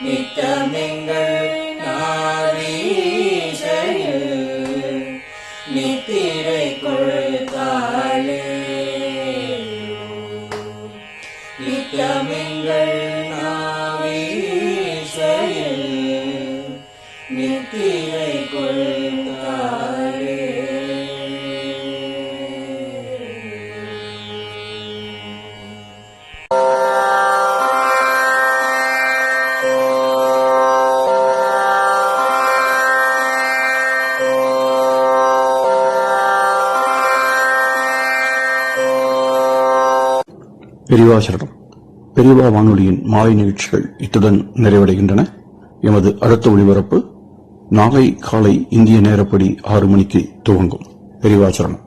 நித்தமெங்கள் நாவீசையில் நித்திரை கொள்தாளே நித்தமெங்கள் நாவீசையில் நித்திரை கொள்தாளே. பெரியவா சரணம். பெரியவா வானொலியின் மாலை நிகழ்ச்சிகள் இத்துடன் நிறைவடைகின்றன. எமது அடுத்த ஒளிபரப்பு நாளை காலை இந்திய நேரப்படி 6 மணிக்கு துவங்கும். பெரியவா சரணம்.